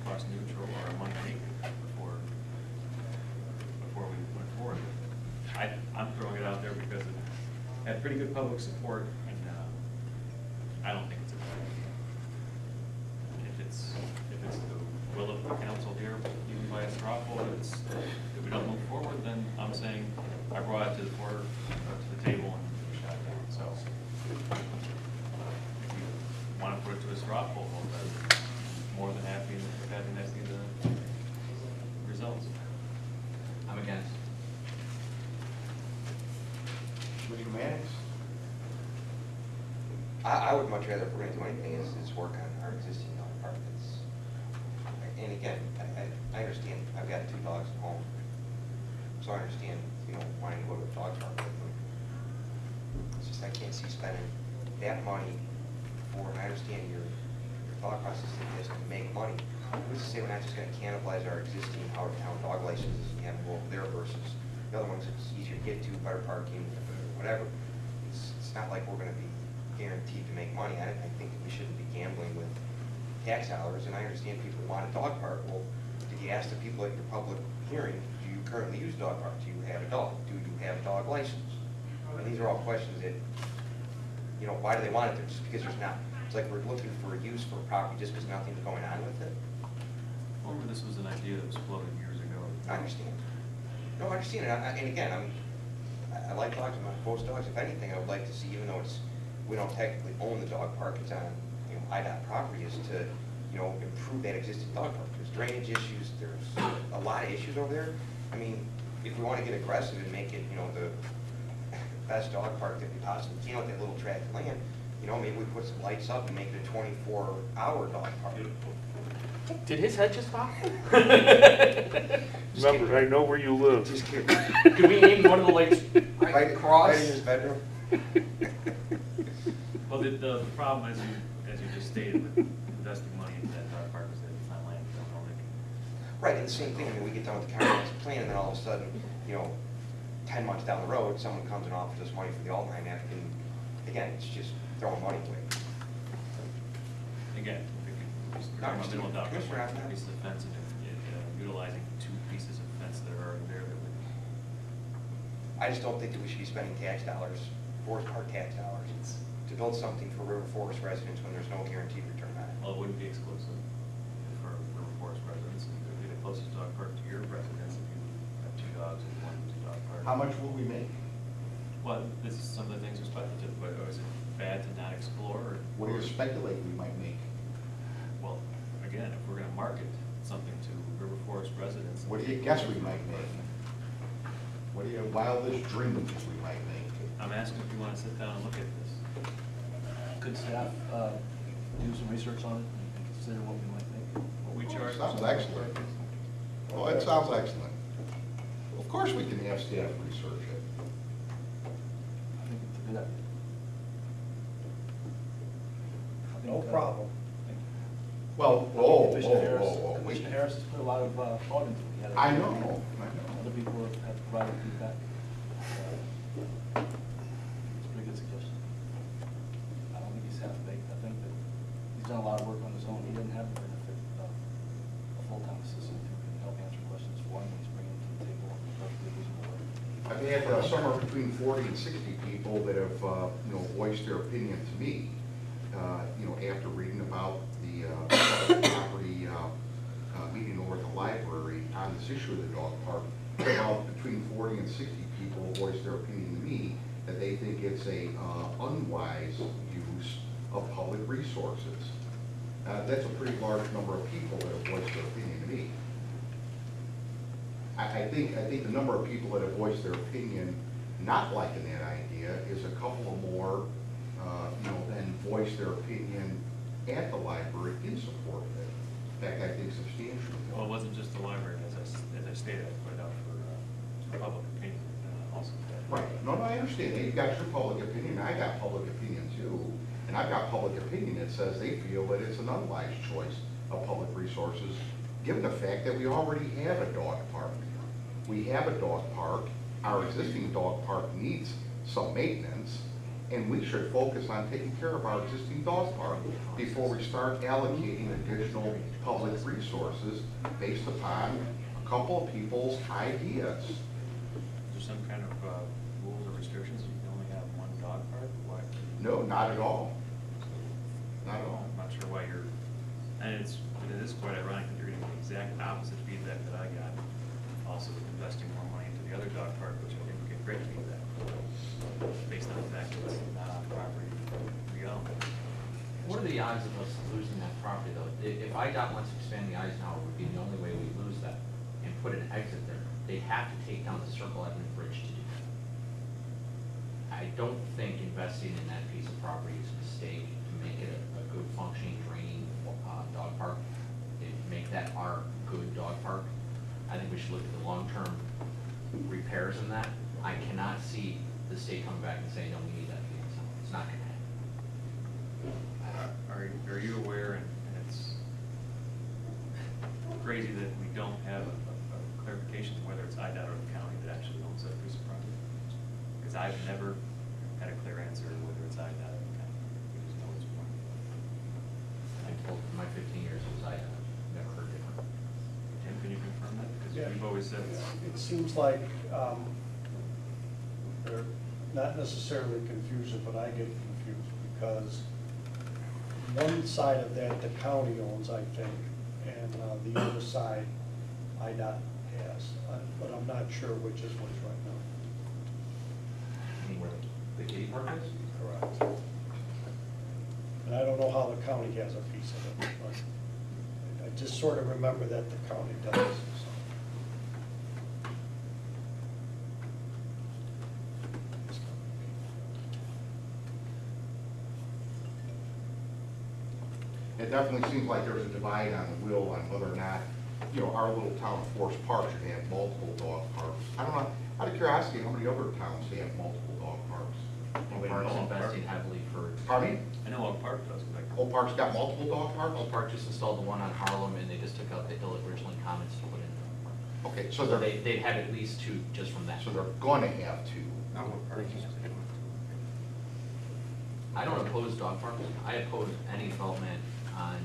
cost neutral or a money maker before we went forward. I'm throwing it out there because it had pretty good public support, and I don't think it's a bad idea. If it's the will of the council here, even by a straw poll, if we don't move forward, then I'm saying I brought it to the table and shot it down. So if you want to put it to a straw poll, then more than happy to see the results. I'm against. Commissioner Mannix? I would much rather, if we're gonna do anything, is work on our existing dog park. And again, I understand, I've got 2 dogs at home, so I understand, you know, wanting to go to a dog park with them. It's just, I can't see spending that money for, and I understand your thought process is to make money. Who's to say we're not just gonna cannibalize our existing out-of-town dog licenses and have them go over there versus the other ones, it's easier to get to, better parking, whatever. It's not like we're gonna be guaranteed to make money. I think we shouldn't be gambling with tax dollars, and I understand people want a dog park. Well, did you ask the people at your public hearing, do you currently use dog parks? Do you have a dog? Do you have a dog license? And these are all questions that, you know, why do they want it there? Just because there's not, it's like we're looking for a use for a property just because nothing's going on with it. Remember, this was an idea that was floated years ago. I understand. No, I understand it. And again, I like dogs. I'm not opposed to dogs. If anything, I would like to see, even though we don't technically own the dog park, it's on, you know, IDOT property, is to, you know, improve that existing dog park. There's drainage issues. There's a lot of issues over there. I mean, if we want to get aggressive and make it, you know, the best dog park that we possibly can with that little tract of land, you know, maybe we put some lights up and make it a 24-hour dog park. Did his head just pop? Remember, I know where you live. Just kidding. Could we aim one of the lights right Right across? in his bedroom. Well, the problem, as you just stated, with investing money into that dog park is that it's not land, you don't own it. Right, and the same thing, I mean, we get done with the comprehensive plan, and then all of a sudden, you know, 10 months down the road, someone comes and offers us money for the Altenheim app, and again, it's just throwing money away. Again, we're Not talking about middle of dog Commissioner, park, I'm not- pieces of fence, and utilizing 2 pieces of fence that are already there that would. I just don't think that we should be spending tax dollars, Forest Park tax dollars, to build something for River Forest residents when there's no guaranteed return on it. Well, it wouldn't be exclusive for River Forest residents. It would be the closest dog park to your residence if you have 2 dogs and 1 dog park. How much will we make? Well, this is some of the things are speculative, but is it bad to not explore? Or, What do you speculate we might make? well, again, if we're gonna market something to River Forest residents. What do you guess we might make? What are your wildest dreams we might make? I'm asking if you wanna sit down and look at this. Could staff do some research on it and consider what we might make? What we charge. Sounds excellent. Well, it sounds excellent. Of course we can have staff research it. I think it's a good idea. I think, No problem. thank you. Well, whoa, Commissioner whoa, Harris- whoa, whoa. Commissioner Harris has put a lot of thought into it. He had a- I know. Other people have provided feedback. It's a pretty good suggestion. I don't think he's half-baked. I think that he's done a lot of work on his own. He doesn't have the benefit of a full-time assistant who can help answer questions for him. He's bringing to the table a perfectly reasonable way. I've had somewhere between 40 and 60 people that have, you know, voiced their opinion to me, you know, after reading about the property meeting over at the library on this issue of the dog park. About between 40 and 60 people voiced their opinion to me that they think it's a unwise use of public resources. That's a pretty large number of people that have voiced their opinion to me. I think the number of people that have voiced their opinion not liking that idea is a couple of more, you know, then voiced their opinion at the library in support of it. In fact, I think substantially. Well, it wasn't just the library, as I stated, I put it out for public opinion also. Right, no, I understand, you've got your public opinion, I got public opinion too, and I've got public opinion that says they feel that it's an unwise choice of public resources, given the fact that we already have a dog park. We have a dog park, our existing dog park needs some maintenance, and we should focus on taking care of our existing dog park before we start allocating additional public resources based upon a couple of people's ideas. Is there some kind of rules or restrictions? You can only have 1 dog park? Why? No, not at all. Not at all. I'm not sure why you're, and it is quite ironic that you're getting the exact opposite feedback that I got. Also with investing more money into the other dog park, which I think we get great feedback based on the fact that it's not on property we own. What are the odds of us losing that property though? If IDOT wants to expand the Eisenhower, it would be the only way we lose that and put an exit there. They have to take down the Circle Avenue Bridge to do that. I don't think investing in that piece of property is a mistake to make it a good functioning, draining dog park. Make that our good dog park. I think we should look at the long-term repairs in that I cannot see the state coming back and saying, no, we need that field center. It's not gonna happen. Are you aware, and it's crazy that we don't have a clarification of whether it's IDOT or the county that actually owns that piece of property? Because I've never had a clear answer whether it's IDOT or the county. We just know it's one. I'm told in my 15 years it was IDOT. Never heard different. Tim, can you confirm that? Because Yeah. you've always said it's. It seems like they're not necessarily confusing, but I get confused because one side of that the county owns, I think, and the other side IDOT has, but I'm not sure which is which right now. I mean, where the kitty park is? Correct. And I don't know how the county has a piece of it, but I just sort of remember that the county does. So. It definitely seems like there's a divide on the will on whether or not, you know, our little town of Forest Park should have multiple dog parks. I don't know, out of curiosity, how many other towns have multiple dog parks? Oak Park's investing heavily for. Pardon me? I know Oak Park does, but Oak Park's got multiple dog parks? Oak Park just installed the one on Harlem, and they just took out the Hill at Ridgeland Commons to put in. Okay, so So they're, they'd have at least 2 just from that. so they're gonna have two. Not one park. I don't oppose dog parks. I oppose any development on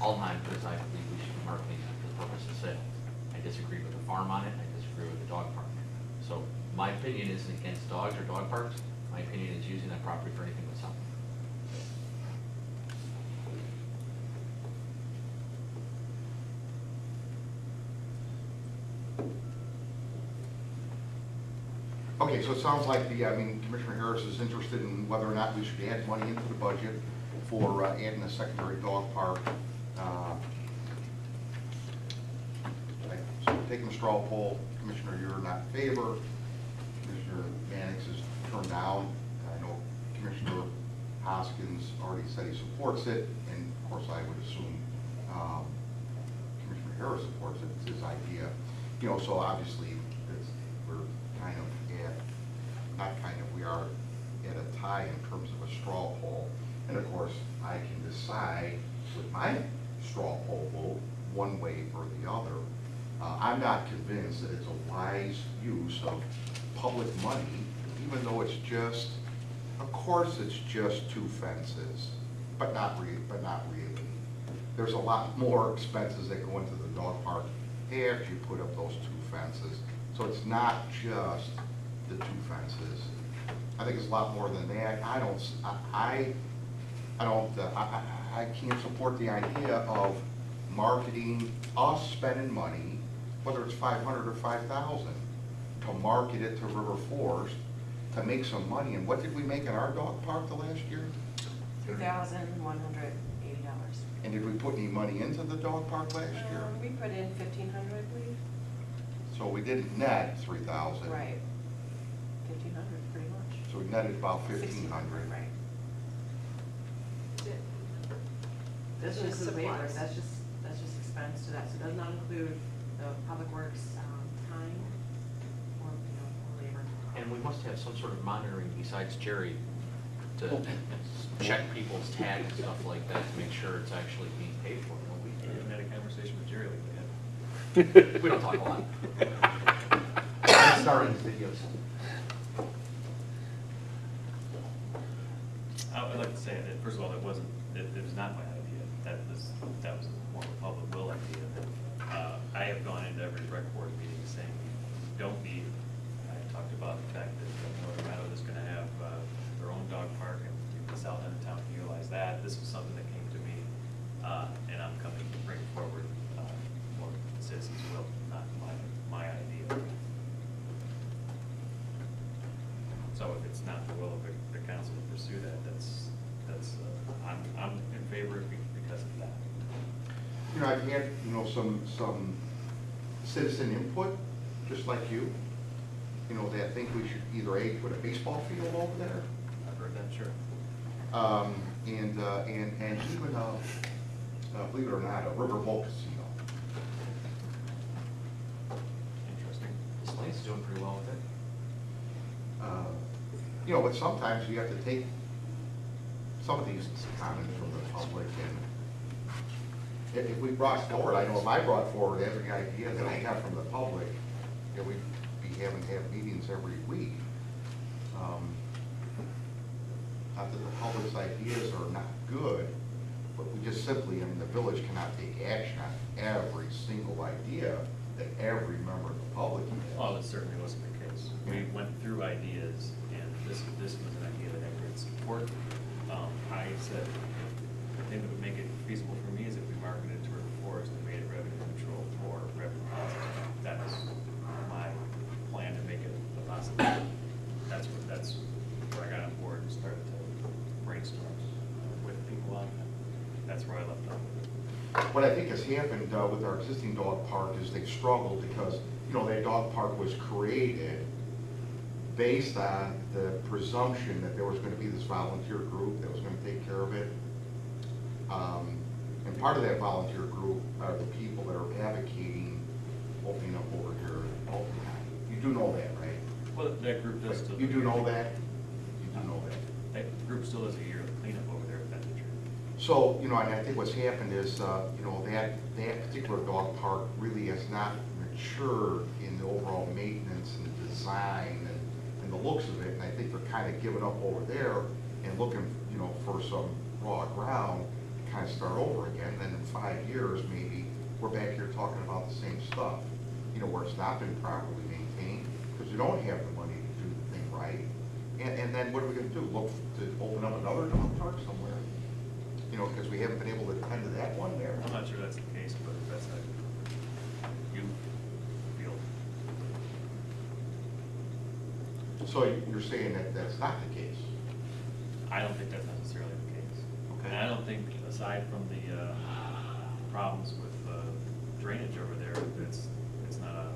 Altenheim because I believe we should be marketing that for the purpose of sale. I disagree with the farm on it. I disagree with the dog park. So my opinion isn't against dogs or dog parks. My opinion is using that property for anything but something. Okay, so it sounds like Commissioner Harris is interested in whether or not we should add money into the budget for adding a secondary dog park. So taking the straw poll, Commissioner, you're not in favor. Commissioner Mannix is turned down. I know Commissioner Hoskins already said he supports it, and of course I would assume Commissioner Harris supports it. It's his idea. You know, so obviously we're kind of we are at a tie in terms of a straw poll. And of course, I can decide with my straw poll vote one way or the other. I'm not convinced that it's a wise use of public money, even though it's just, of course it's just 2 fences, but not really. There's a lot more expenses that go into the dog park after you put up those 2 fences. So it's not just the 2 fences. I think it's a lot more than that. I can't support the idea of marketing us spending money, whether it's $500 or $5,000, to market it to River Forest to make some money. And what did we make in our dog park the last year? $2,180. And did we put any money into the dog park last year? We put in $1,500, I believe. So we didn't net 3,000. Right. 1,500, pretty much. So we netted about 1,500. Right. That's That's just just the waiver, supplies. that's just expense to that, so it does not include the public works, time or, or labor. And we must have some sort of monitoring besides Jerry to check people's tags and stuff like that to make sure it's actually being paid for. We haven't had a conversation with Jerry like that. We don't talk a lot. I'm starting videos. I'd like to say that, first of all, it was not my idea. That was more of a public will idea. I have gone into every rec board meeting saying we don't need, I talked about the fact that Northern Meadow is gonna have their own dog park and the south end of town can utilize that. This was something that came to me, and I'm coming to bring forward more citizens' will, not my idea. So if it's not the will of the council to pursue that, I'm in favor of it because of that. You know, I've had, some citizen input, just like you, that think we should either put a baseball field over there. I've heard that, sure. And even, believe it or not, a riverboat casino. Interesting. This lane's doing pretty well with it. You know, but sometimes you have to take some of these comments from the public, and if we brought forward, I know if I brought forward every idea that I got from the public, that we'd be having to have meetings every week. Not that the public's ideas are not good, but we just simply, I mean, the village cannot take action on every single idea that every member of the public has. Well, that certainly wasn't the case. We went through ideas, and this was an idea that I could support. I said, the thing that would make it feasible for me is if we marketed it toward the forest and made it revenue neutral or revenue positive. That was my plan to make it a possibility. That's where I got on board and started to brainstorm with people on that. That's where I left off with it. What I think has happened with our existing dog park is they've struggled because, you know, that dog park was created based on the presumption that there was going to be this volunteer group that was going to take care of it. And part of that volunteer group are the people that are advocating opening up over here at Alton County. You do know that, right? Well, that group does still. You do know that? You do know that? That group still does a yearly cleanup over there at Benton. So, you know, and I think what's happened is, you know, that particular dog park really has not matured in the overall maintenance and design and the looks of it. And I think they're kind of giving up over there and looking, you know, for some raw ground to kind of start over again. Then in 5 years, maybe, we're back here talking about the same stuff, you know, where it's not been properly maintained because you don't have the money to do the thing right. And then what are we going to do? Look to open up another dog park somewhere? You know, because we haven't been able to attend to that one there. I'm not sure that's the case, but that's how you feel. So you're saying that that's not the case? I don't think that's necessarily the case. Okay. And I don't think, aside from the problems with drainage over there, it's not a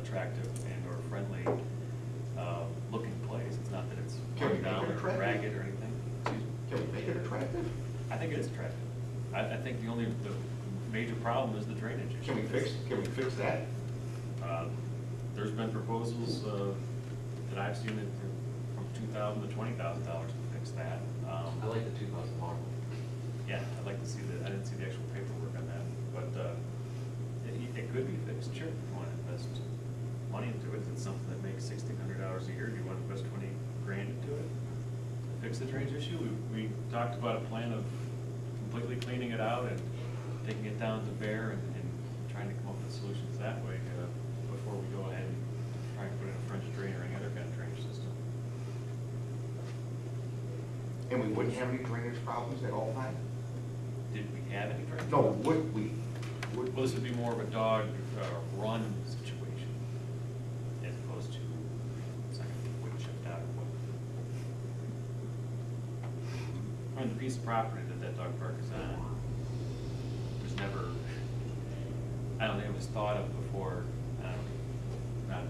attractive and or friendly looking place. It's not that it's Can we run make down it or attractive? ragged or anything. Excuse me? Can we make it attractive? I think it is attractive. I think the major problem is the drainage issue. Can we fix that? There's been proposals that I've seen from $2,000 to $20,000 to fix that. I like the 2,000 model. Yeah, I'd like to see I didn't see the actual paperwork on that, but it could be fixed, sure. If you want to invest money into it, it's something that makes $1,600 a year. Do you want to invest 20 grand into it? Fix the drainage issue? We talked about a plan of completely cleaning it out and taking it down to bare and trying to come up with solutions that way before we go ahead and try and put in a French drain or any other kind of drainage system. And we wouldn't have any drainage problems at all time? Did we have any drainage? No, would we? Well, this would be more of a dog run situation as opposed to something that would shipped out or what. I mean, the piece of property that dog park is on was never, I don't think it was thought of before, not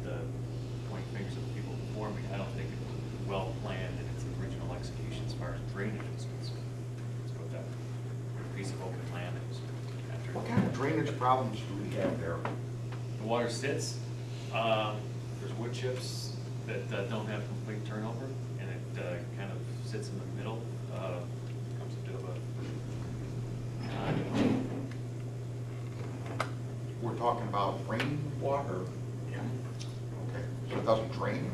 pointing fingers at the people before me. I don't think it was well planned in its original execution as far as drainage is concerned. Let's put that piece of open land that was after. What kind of drainage problems do we have there? The water sits, there's wood chips that don't have complete turnover, and it kind of sits in the middle, becomes a bit of a We're talking about rainwater? Yeah. Okay, so it doesn't drain?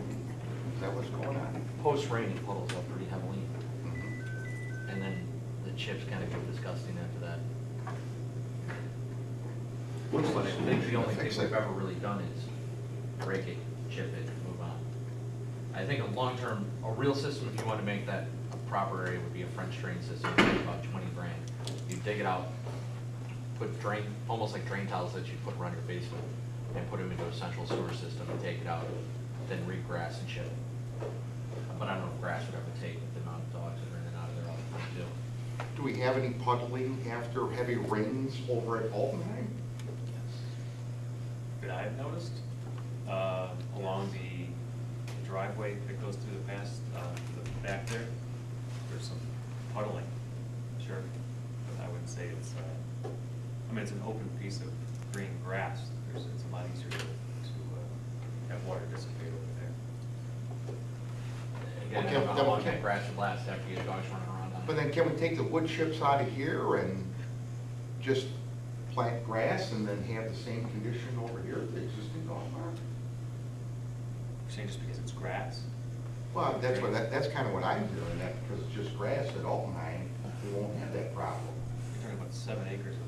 Is that what's going on? Post-rain, it puddles up pretty heavily, Mhm. and then the chips kind of get disgusting after that. What's But I the think the solution only to thing fix we've it? ever really done is break it, chip it, and move on. I think a long-term, a real system, if you want to make that a proper area, would be a French drain system, it'd be about 20 grand. You dig it out, put drain, almost like drain tiles that you put around your basement, and put them into a central sewer system and take it out, then regrass and chip. But I don't know if grass would ever take the amount of dogs that are in and out of there all the time too. Do we have any puddling after heavy rains over at Altenheim? that I've noticed, along the driveway that goes through the past, the back there, there's some puddling, sure. But I wouldn't say it's, I mean, it's an open piece of green grass. It's a lot easier to have water dissipate over there. how long that grass would last after you get dogs running around on it. But then can we take the wood chips out of here and just plant grass and then have the same condition over here at the existing dog park? You're saying just because it's grass? Well, that's kind of what I'm doing, that because it's just grass at Altenheim, we won't have that problem. You're talking about 7 acres of,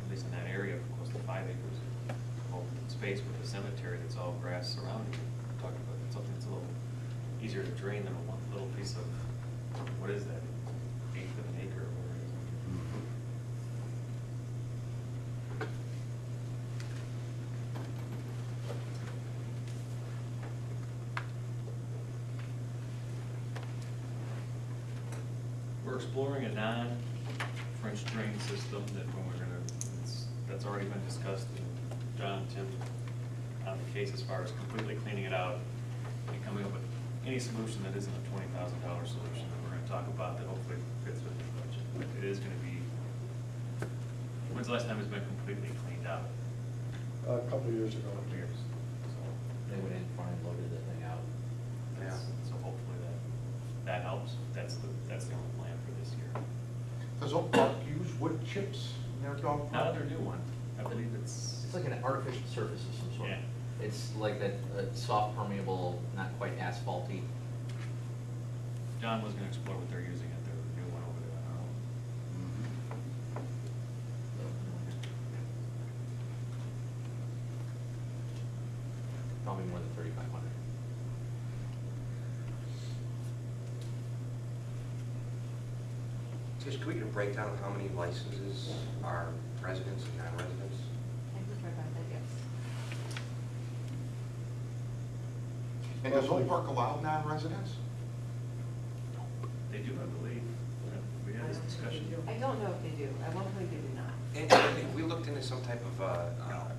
at least in that area, close to 5 acres of open space with the cemetery that's all grass surrounding it. We're talking about something that's a little easier to drain than one little piece of, what is that, 1/8 of an acre or whatever it is. We're exploring a non-French drain system that when we're gonna, that's already been discussed, and John, Tim, on the case as far as completely cleaning it out and coming up with any solution that isn't a $20,000 solution that we're gonna talk about that hopefully fits with the budget. But it is gonna be, when's the last time it's been completely cleaned out? A couple of years ago. Couple years. So, They went in front and loaded the thing out. so hopefully that helps. That's the only plan for this year. Does Oak Park use wood chips in their dog Not park? their new one. I believe it's. It's like an artificial surface of some sort. Yeah. It's like that soft permeable, not quite asphalty. John was gonna explore what they're using at their new one over there. I don't know. Probably more than 3,500. Just, can we get a breakdown of how many licenses are residents and non-residents? I can try about that, yes. And does Oak Park allow non-residents? They do, I believe. We had this discussion. I don't know if they do. At one point they did not. And if we looked into some type of, and I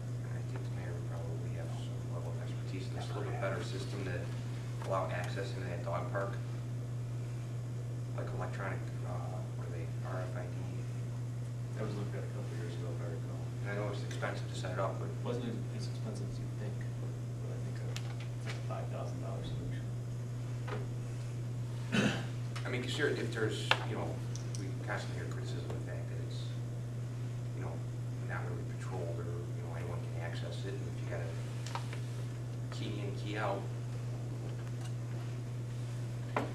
think the mayor would probably have some level of expertise in this, a little bit better system to allow access into that dog park, like electronic, what are they, RFID? That was looked at a couple of years ago, if I recall. And I know it's expensive to set it up, but It wasn't as expensive as you'd think, but I think it's like a $5,000 solution. I mean, because if there's, you know, we constantly hear criticism of the fact that it's, you know, not really patrolled or, you know, anyone can access it. And if you got a key in, key out.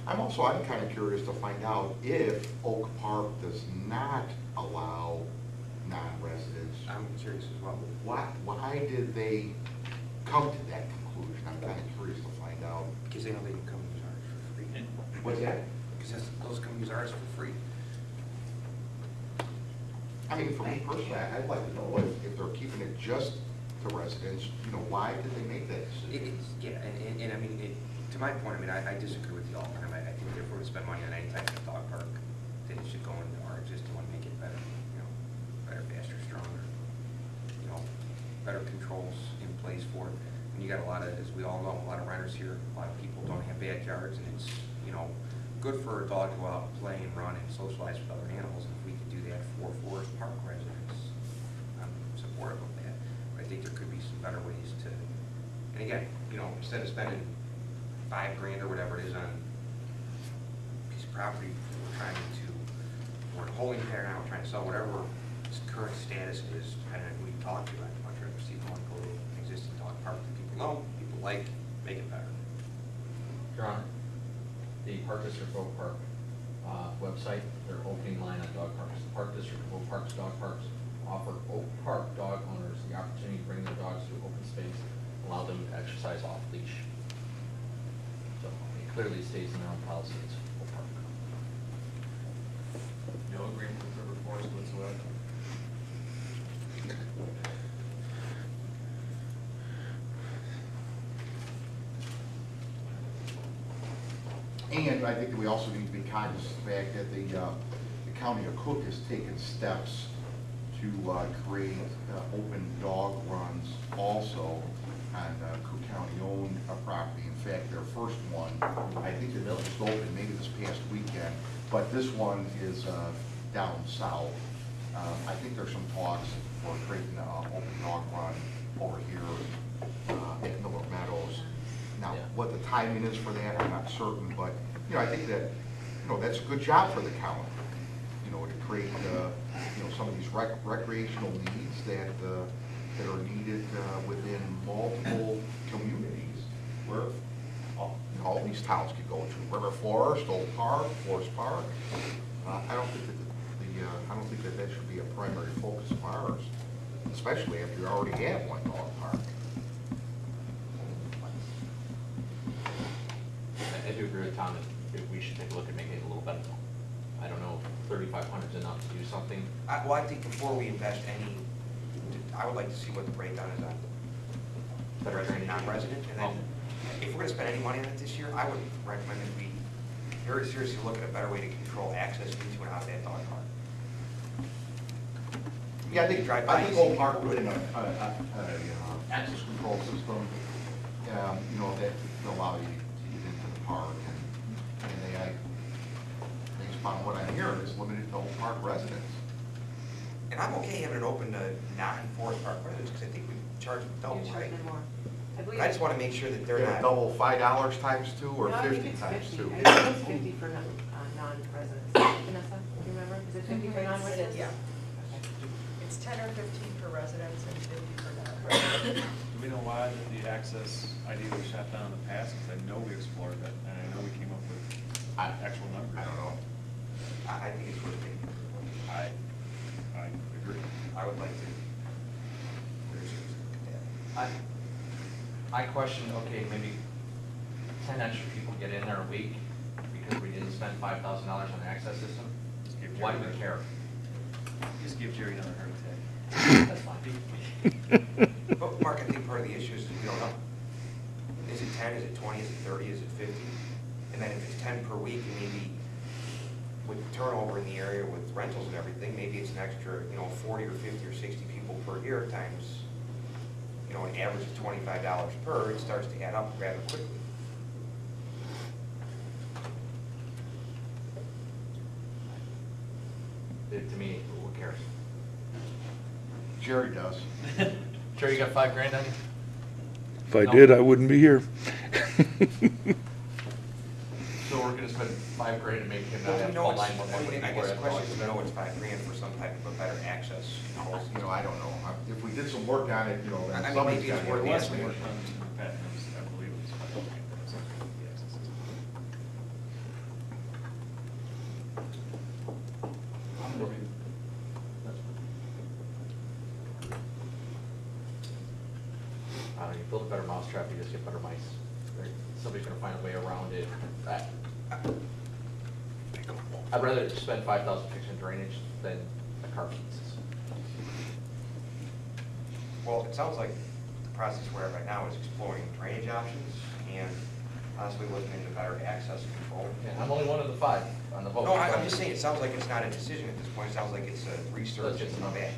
I'm kind of curious to find out if Oak Park does not allow non-residents. I'm curious as well. Why did they come to that conclusion? I'm kind of curious to find out. Because they know they can come use ours for free. What's that? Because those come use ours for free. I mean, for me personally, I'd like to know if they're keeping it just to residents, you know, why did they make that decision? Yeah, and I mean, to my point, I mean, I disagree with you all. I think if we're going to spend money on any type of dog park, then it should go into our existing one, make it better, you know, better, faster, stronger, you know, better controls in place for it. And you got a lot of, as we all know, a lot of renters here, a lot of people don't have backyards, and it's, you know, good for a dog to go out and play and run and socialize with other animals. And if we could do that for Forest Park residents, I'm supportive of that. But I think there could be some better ways to, and again, you know, instead of spending $5 grand or whatever it is on a piece of property, we're in a holding pattern now, we're trying to sell whatever its current status is, depending on who you talk to. I'd much rather see one go to an existing dog park that people know, people like, make it better. Your Honor, the Park District of Oak Park website, their opening line on dog parks. The Park District of Oak Park's dog parks offer Oak Park dog owners the opportunity to bring their dogs to open space, allow them to exercise off leash. So it clearly states in their own policy it's Oak Park. No agreement with River Forest whatsoever. And I think that we also need to be cognizant of the fact that the County of Cook has taken steps to create open dog runs also on Cook County-owned property. In fact, their first one, I think the village just opened maybe this past weekend, but this one is down south. I think there's some talks for creating an open dog run over here at Miller Meadows. Now, Yeah. what the timing is for that, I'm not certain, but you know, I think that, you know, that's a good job for the county, you know, to create, you know, some of these recreational needs that, that are needed within multiple communities where all these towns could go to, River Forest, Old Park, Forest Park. I don't think that I don't think that that should be a primary focus of ours, especially if you already have one dog park. I do agree with Tom that we should take a look at making it a little better. I don't know if 3,500 is enough to do something. Well, I think before we invest any, I would like to see what the breakdown is on the resident, non-resident, and then if we're gonna spend any money on it this year, I would recommend that we very seriously look at a better way to control access into and out of that dog park. Yeah, I think, Drive by I think and see Old Park people put in with- access control system, you know, that will allow you to get into the park, and they, based upon what I'm hearing, is limited to Old Park residents. And I'm okay having it open to non-Forest Park residents, because I think we charge them double, You right? charge them more. I But believe I just wanna make sure that they're They're not. double $5 times 2 or No, I think 50 it's times 50. 2. I think it's 50 for non-residents. Vanessa, do you remember? Is it 50 for non-residents? Yeah. Okay. It's 10 or 15 for residents and 50 for non-residents. Do we know why the access idea was shot down in the past? Because I know we explored that, and I know we came up with actual numbers. I don't know. I think it's worth it. I agree. I would like to. very seriously look at that. I question, okay, maybe 10 extra people get in there a week because we didn't spend $5,000 on the access system. Just give Why do Jerry we care? Just give Jerry another heart attack. That's fine. But Mark, I think part of the issue is we don't know. Is it 10, is it 20, is it 30, is it 50? And then if it's 10 per week, and maybe with turnover in the area with rentals and everything, maybe it's an extra, you know, 40 or 50 or 60 people per year times, you know, an average of $25 per, it starts to add up rather quickly. To me, who cares? Jerry does. Jerry, you got $5,000 on you? If I did, I wouldn't be here. So we're gonna spend $5,000 to make him not Well, have we to know call it's, 911. I guess the question is, we know it's $5,000 for some type of a better access. You know, I don't know. If we did some work on it, you know, then I mean, somebody's maybe got it's to worth get the the estimate. Work on this in the past, I believe it was the access system. I don't know, you build a better mousetrap, you just get better mice. Somebody's gonna find a way around it. I'd rather spend $5,000 fixing drainage than a car keys. Well, it sounds like the process we're at right now is exploring drainage options and possibly looking into better access control. And I'm only one of the 5 on the vote. No, I'm just saying, it sounds like it's not a decision at this point, it sounds like it's a research and come back.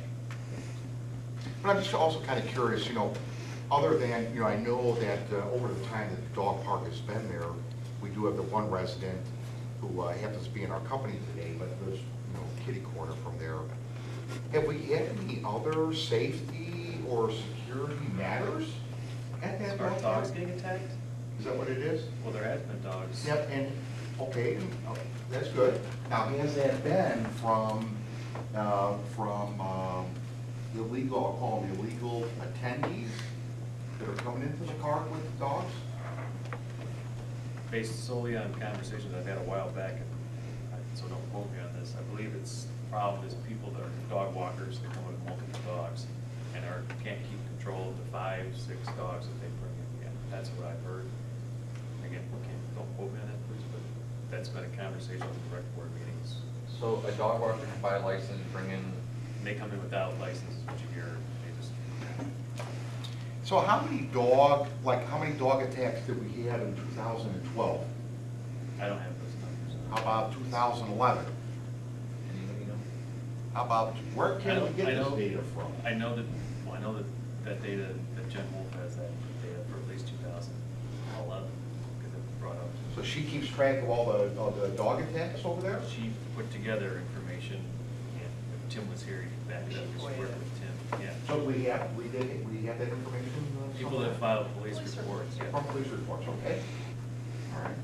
But I'm just also kind of curious, you know, other than, you know, I know that over the time that the dog park has been there, we do have the one resident who happens to be in our company today, but there's, you know, kitty corner from there. Have we had any other safety or security matters at that Are dog park? dogs getting attacked? Is that what it is? Well, there has been dogs. Yep, and, okay, that's good. Now, has that been from illegal, I'll call them illegal attendees that are coming into the park with the dogs? Based solely on conversations I've had a while back, and so don't quote me on this, I believe it's, the problem is people that are dog walkers that come with multiple dogs and can't keep control of the 5, 6 dogs that they bring in. Yeah, that's what I've heard. Again, don't quote me on that, please, but that's been a conversation with the rec board meetings. So a dog walker can buy a license, bring in, They come in without licenses, what you hear, they just, So how many dog attacks did we have in 2012? I don't have those numbers. How about 2011? anybody know? How about, where can we get I this know- data from? I know that data, that Jen Wolf has that data for at least 2011, because it was brought up. So she keeps track of all the dog attacks over there? She put together information, and if Tim was here, he'd back it up, we should work with Tim, yeah. So we have that information? People that file police reports, yeah. From police reports, okay. All right.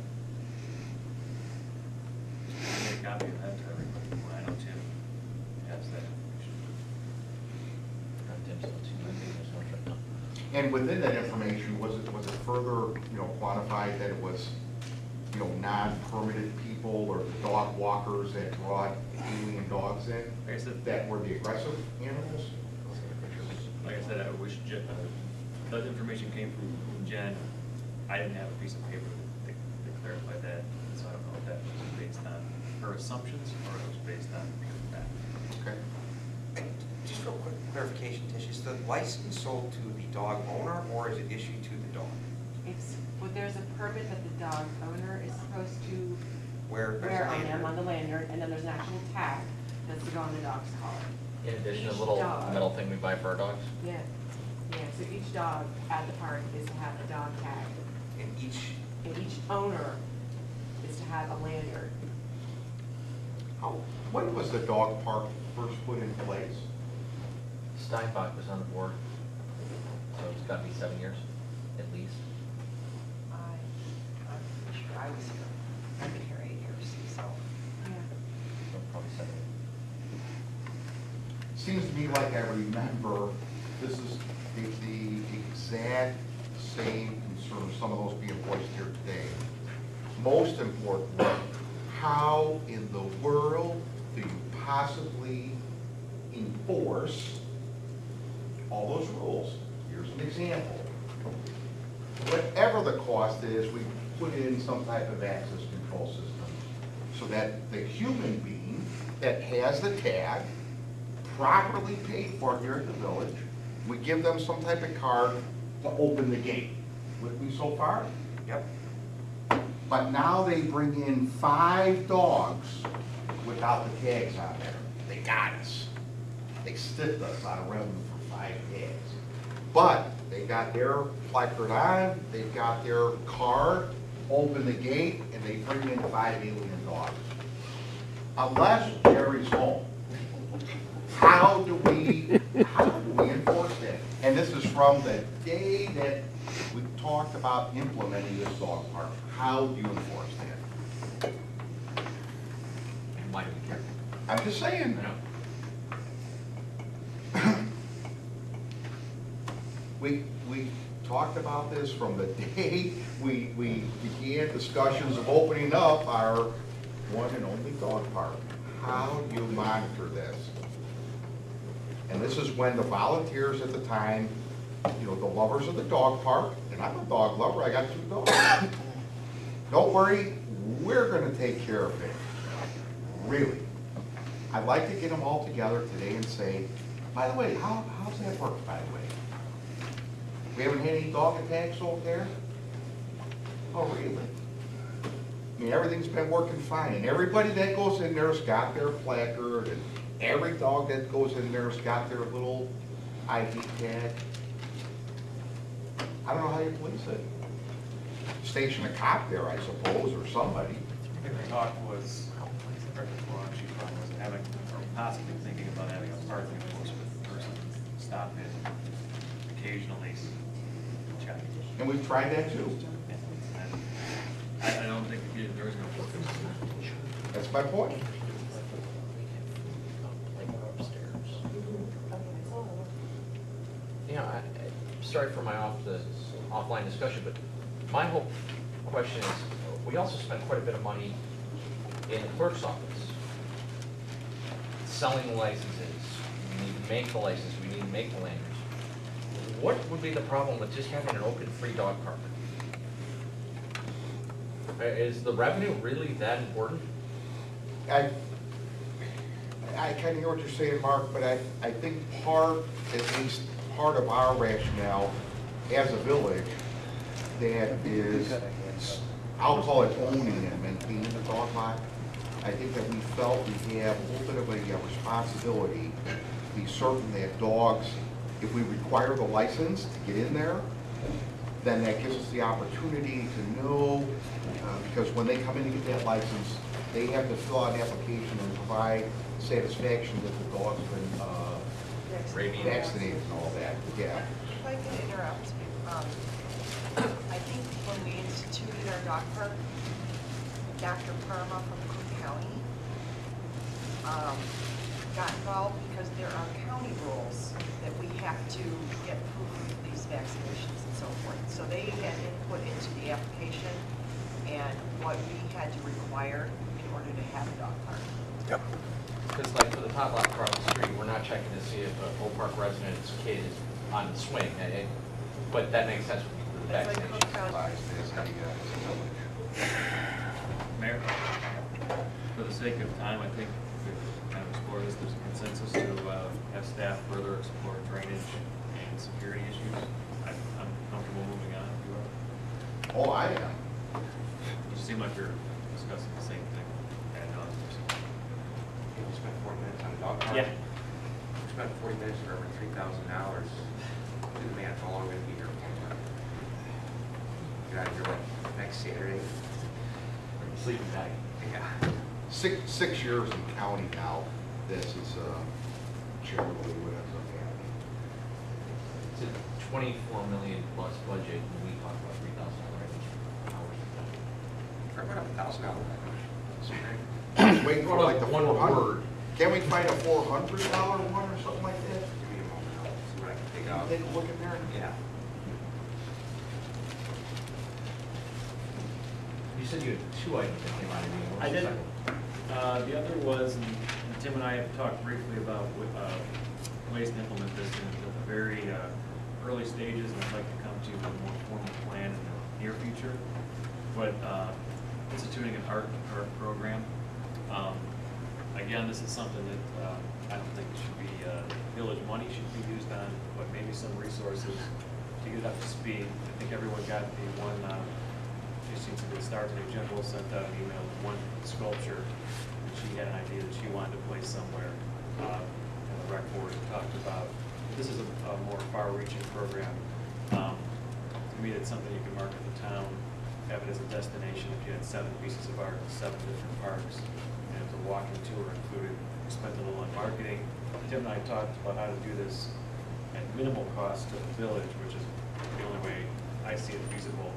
And within that information, was it further, quantified that it was, non-permitted people or the dog walkers that brought alien dogs in? Like I said, That were the aggressive animals? like I said, I wish that information came from Jen. I didn't have a piece of paper to clarify that, so I don't know if that was based on her assumptions or it was based on pure fact. Okay. And just real quick clarification, Tish, is the license sold to the dog owner or is it issued to the dog? Well, there's a permit that the dog owner is supposed to Where wear on them lanyard? on the lanyard, and then there's an actual tag that's to go on the dog's collar. In addition, a Each little dog- metal thing we buy for our dogs. Yeah, so each dog at the park is to have a dog tag, And and each owner is to have a lanyard. When was the dog park first put in place? Steinbach was on the board, so it's got to be 7 years, at least. I'm sure I was here. I've been here 8 years, so. Yeah. So probably 7 years. Seems to me like I remember, this is the exact same concern, some of those being voiced here today. Most importantly, how in the world do you possibly enforce all those rules? Here's an example. Whatever the cost is, we put in some type of access control system so that the human being that has the tag, properly paid for here at the village, we give them some type of card to open the gate. With me so far? yep. But now they bring in 5 dogs without the tags on there. They got us. They stiffed us out of revenue for 5 tags. But they got their placard on, they've got their card, open the gate, and they bring in 5 alien dogs. Unless Jerry's home. How do we enforce that? And this is from the day that we talked about implementing this dog park. How do you enforce that? And why do we care? I'm just saying. I know. We talked about this from the day we began discussions of opening up our one and only dog park. How do you monitor this? And this is when the volunteers at the time, the lovers of the dog park, and I'm a dog lover, I got 2 dogs. Don't worry, we're gonna take care of it. Really. I'd like to get them all together today and say, by the way, how's that work, by the way? We haven't had any dog attacks over there? Oh, really? I mean, everything's been working fine, and everybody that goes in there's got their placard, and every dog that goes in there's got their little ID tag. I don't know how you police it. Station a cop there, I suppose, or somebody. I think the talk was, correct me if I'm wrong, she was having, or possibly thinking about having a parking enforcement person stop in occasionally, check. And we've tried that too. And I don't think there is no purpose. That's my point. Sorry for my offline discussion, but my whole question is, we also spend quite a bit of money in the clerk's office selling the licenses. We need to make the license, we need to make the lanyards. What would be the problem with just having an open, free dog park? Is the revenue really that important? I kind of hear what you're saying, Mark, but I think at least part of our rationale as a village that is, I'll call it owning and maintaining the dog park. I think that we felt we have a little bit of a responsibility to be certain that dogs, if we require the license to get in there, then that gives us the opportunity to know, because when they come in to get that license, they have to fill out an application and provide satisfaction that the dog's been vaccinated and all that, yeah. If I can interrupt, I think when we instituted our dog park, Dr. Parma from Cook County got involved because there are county rules that we have to get proof of these vaccinations and so forth. So they had input into the application and what we had to require in order to have a dog park. Yep. Because like for the tot lot across the street, we're not checking to see if a Oak Park resident's kid is on the swing. But that makes sense with the That's like vaccination. Cook County. Mayor, for the sake of time, I think we've kind of explored this. There's a consensus to have staff further explore drainage and security issues. I'm comfortable moving on. If you are. Oh, I am. You seem like you're discussing the same thing. We spent 40 minutes on the dog park. Yeah. We spent 40 minutes for over $3,000. Do the math, how long we're gonna be here? Get out of here, what, next Saturday? Sleeping bag. Yeah. 6 years in county now, this is generally what ends up happening. It's a 24 million plus budget, and we talk about 3,000 already. I went up $1,000. Just waiting for like the One 400. word. Can't we find a $400 one or something like that? Give me a moment, I'll see what I can dig out. Take a look in there. Yeah. You said you had 2 items that came out of you. What was I the did. second? The other was, and Tim and I have talked briefly about ways to implement this in the very early stages, and I'd like to come to a more formal plan in the near future. But instituting an art program. Again, this is something that I don't think should be village money should be used on, but maybe some resources to get it up to speed. I think everyone got the one. She seems to be starting. General sent out an email with one sculpture, and she had an idea that she wanted to place somewhere. And the rec board talked about. This is a more far-reaching program. To me, it's something you can market the town, have it as a destination. If you had 7 pieces of art, 7 different parks, and it's a walking tour included. We spent a little on marketing. Tim and I talked about how to do this at minimal cost to the village, which is the only way I see it feasible.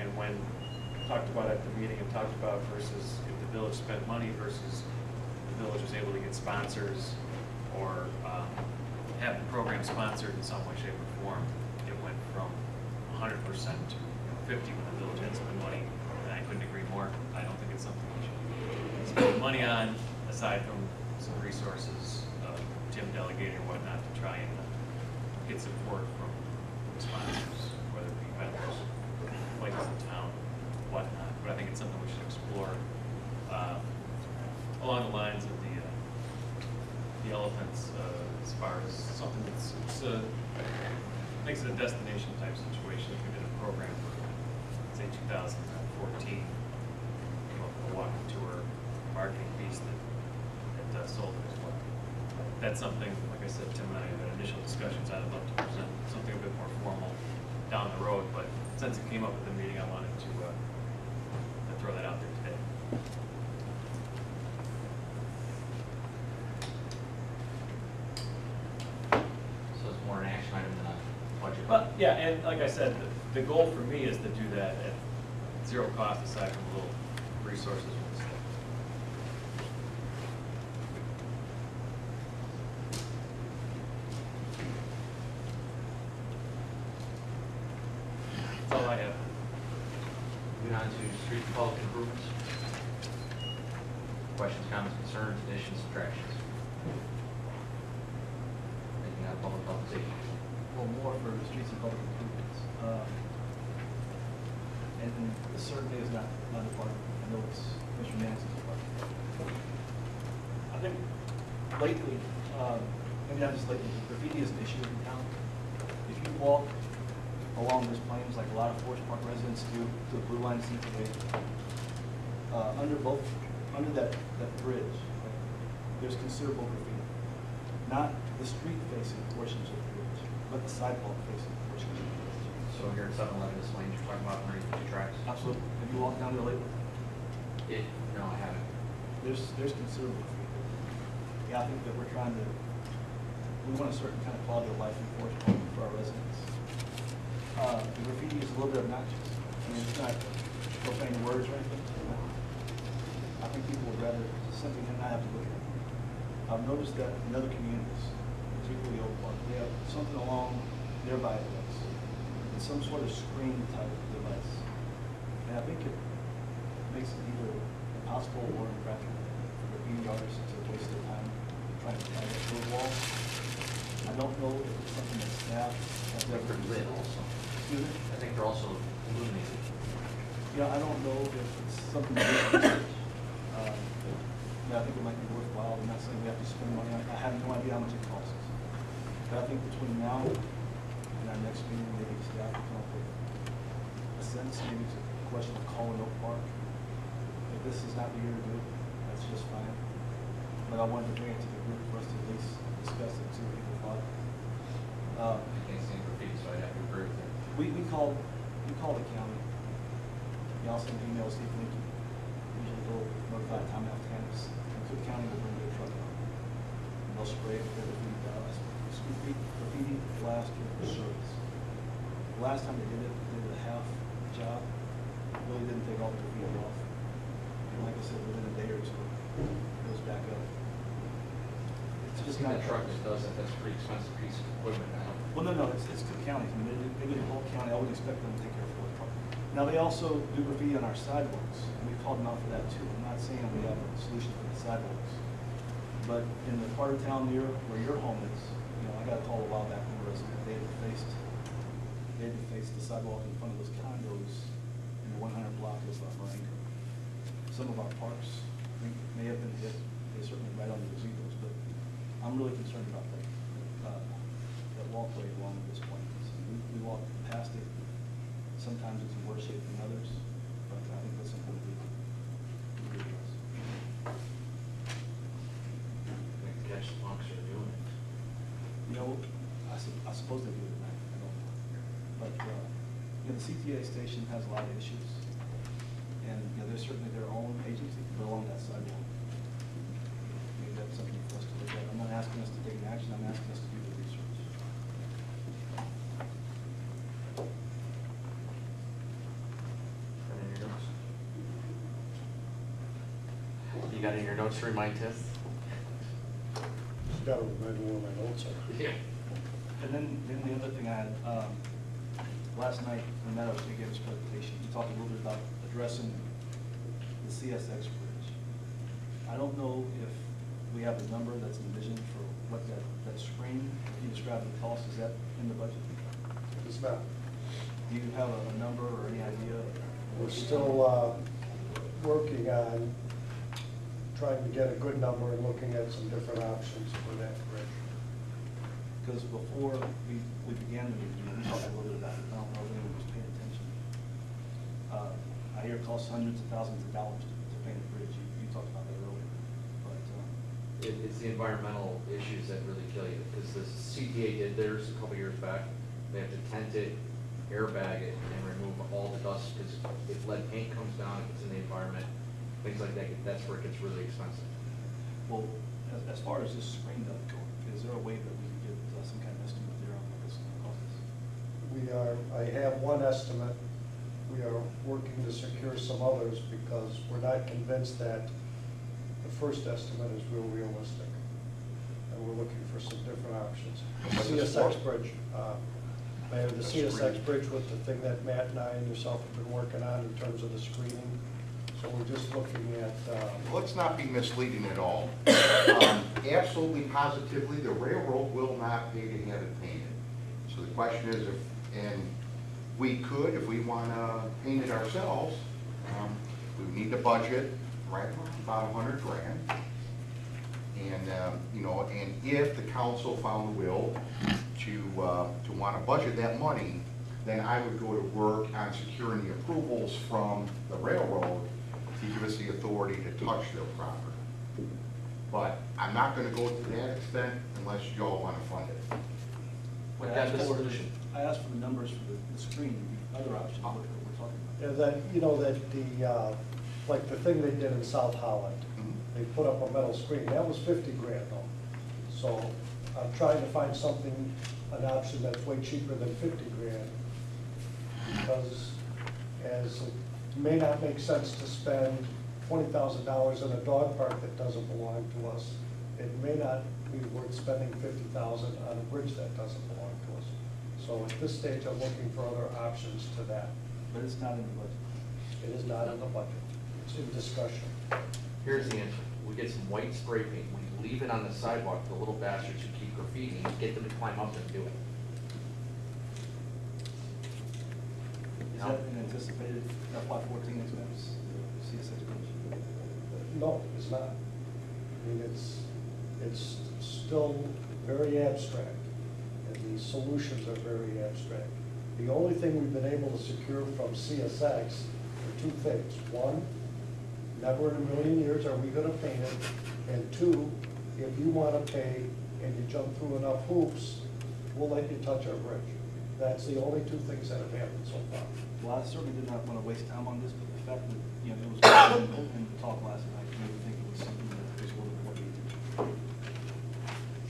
And when talked about at the meeting and talked about versus if the village spent money versus the village was able to get sponsors or have the program sponsored in some way, shape, or form, it went from 100% to 50 when the village had spent money, and I couldn't agree more. I don't think it's something we should spend money on, aside from some resources, Tim delegating or whatnot, to try and get support from sponsors, whether it be vendors, places in town, whatnot. But I think it's something we should explore along the lines of the elephants, as far as something that's makes it a destination type situation. If we did a program for, say, 2014, a walking tour, marketing piece that sold it as well. That's something, like I said, Tim and I have had initial discussions. I'd love to present something a bit more formal down the road, but since it came up at the meeting, I wanted to throw that out there today. So it's more an action item than a budget. But yeah, and like I said, the goal for me is to do that at zero cost, aside from little resources from the state. That's all I have. Moving on to street and public improvements. Questions, comments, concerns, additions, subtractions? Anything out of public health and safety? Well, more for the streets and public improvements. And this certainly is not my department. I know it's Commissioner Manson's department. I think lately, maybe not just lately, graffiti is an issue in town. If you walk along those plains, like a lot of Forest Park residents do, to the Blue Line CPA, under that bridge, right, there's considerable graffiti. Not the street-facing portions of the bridge, but the sidewalk-facing portions of the bridge. So here at 7-Eleven, this lane you're talking about underneath the 2 tracks? Absolutely. Have you walked down to the lake? No, I haven't. There's considerable graffiti. Yeah, I think that we want a certain kind of quality of life in Forest Park for our residents. The graffiti is a little bit obnoxious. I mean, it's not profane words or anything. I think people would rather simply not have to look at it. I've noticed that in other communities, particularly Oak Park, they have something along nearby place, and some sort of screen type device. And I think it makes it either impossible or impractical for graffiti artists to waste their time trying to tag up those walls. I don't know if it's something that staff has They're ever lit also. Excuse me? I think they're also illuminated. Yeah, I don't know if it's something that we can research. Yeah, I think it might be worthwhile. I'm not saying we have to spend money on it. I have no idea how much it costs. But I think between now and our next meeting, maybe staff will come up with a sense, maybe it's a question of calling Oak Park. If this is not the year to do it, that's just fine. But I wanted to bring it to the group for us to at least discuss it, see what people thought. I can't stand graffiti, so I'd have to agree with that. We called the county. We also sent emails, Steve Lincoln. Usually go notify Tom F. Tannis. And Cook County will bring their truck out. And they'll spray it with their graffiti, plaster, shirts. The last time they did it a half job. Really didn't take all the graffiti off. And like I said, within a day or two, it goes back up. It's just Just not. that truck that does that, that's a pretty expensive piece of equipment now. Well, no, it's Cook County. I mean, they do the whole county. I would expect them to take care of the truck. Now, they also do graffiti on our sidewalks, and we've called them out for that too. I'm not saying we have a solution for the sidewalks, but in the part of town near where your home is, you know, I got a call a while back from a resident. They had defaced the sidewalk in front of those condos in the 100 block of Marengo. Some of our parks may have been hit. They certainly right on the gazebos, but I'm really concerned about that walkway along this point. We walk past it. Sometimes it's in worse shape than others, but I think that's something we can address. Catch the punks are doing it. You know, I suppose they do it at night. I don't know. But, you know, the CTA station has a lot of issues. And, you know, there's certainly their own agency along that sidewalk. Maybe that's something for us to look at. I'm not asking us to take an action. I'm asking us to do the research. You got in your notes to remind Tim? Just gotta remember where my notes are. Yeah. And then the other thing I had, last night, when Meadows gave his presentation, he talked a little bit about addressing the CSX bridge. I don't know if we have a number that's envisioned for what that screen, you described the cost, is that in the budget? It's not. Do you have a number or any idea? We're still working on trying to get a good number and looking at some different options for that bridge. Because before we began the review, we talked a little bit about it. I don't know if anyone was paying attention. I hear it costs hundreds of thousands of dollars to paint a bridge. You talked about that earlier. But It's the environmental issues that really kill you, because the CTA did theirs a couple years back. They have to tent it, airbag it, and remove all the dust, because if lead paint comes down, if it's in the environment, things like that, that's where it gets really expensive. well, as far as this screen does go, is there a way that we can get some kind of estimate there on what this costs? I have one estimate. We are working to secure some others because we're not convinced that the first estimate is real realistic. And we're looking for some different options. What's this CSX for? bridge, Mayor, the CSX bridge with the thing that Matt and I and yourself have been working on in terms of the screening. So we're just looking at, Let's not be misleading at all. Absolutely positively, the railroad will not pay to have it painted. So the question is, and we could, if we want to paint it ourselves, we would need to budget right around about $100 grand. And, you know, and if the council found the will to want to budget that money, then I would go to work on securing the approvals from the railroad to give us the authority to touch their property. But I'm not going to go to that extent unless y'all want to fund it. I asked for the numbers for the screen, the other option, what we're talking about. that, you know, that the, like the thing they did in South Holland, they put up a metal screen, that was 50 grand though. So I'm trying to find something, an option that's way cheaper than 50 grand. Because as it may not make sense to spend $20,000 in a dog park that doesn't belong to us, it may not be worth spending 50,000 on a bridge that doesn't belong to us. So at this stage, I'm looking for other options to that. But it's not in the budget. It is not in the budget, it's in discussion. Here's the answer. We get some white spray paint, we leave it on the sidewalk, the little bastards who keep graffiti, get them to climb up and do it. Is that an anticipated FY14 expense, CSX bridge? No, it's not. I mean, it's still very abstract, and the solutions are very abstract. The only thing we've been able to secure from CSX are two things. One, never in a million years are we gonna paint it, and two, if you wanna pay and you jump through enough hoops, we'll let you touch our bridge. That's the only two things that have happened so far. Well, I certainly did not want to waste time on this, but the fact that, it was in the talk last night, made me think it was something that was a little more needed.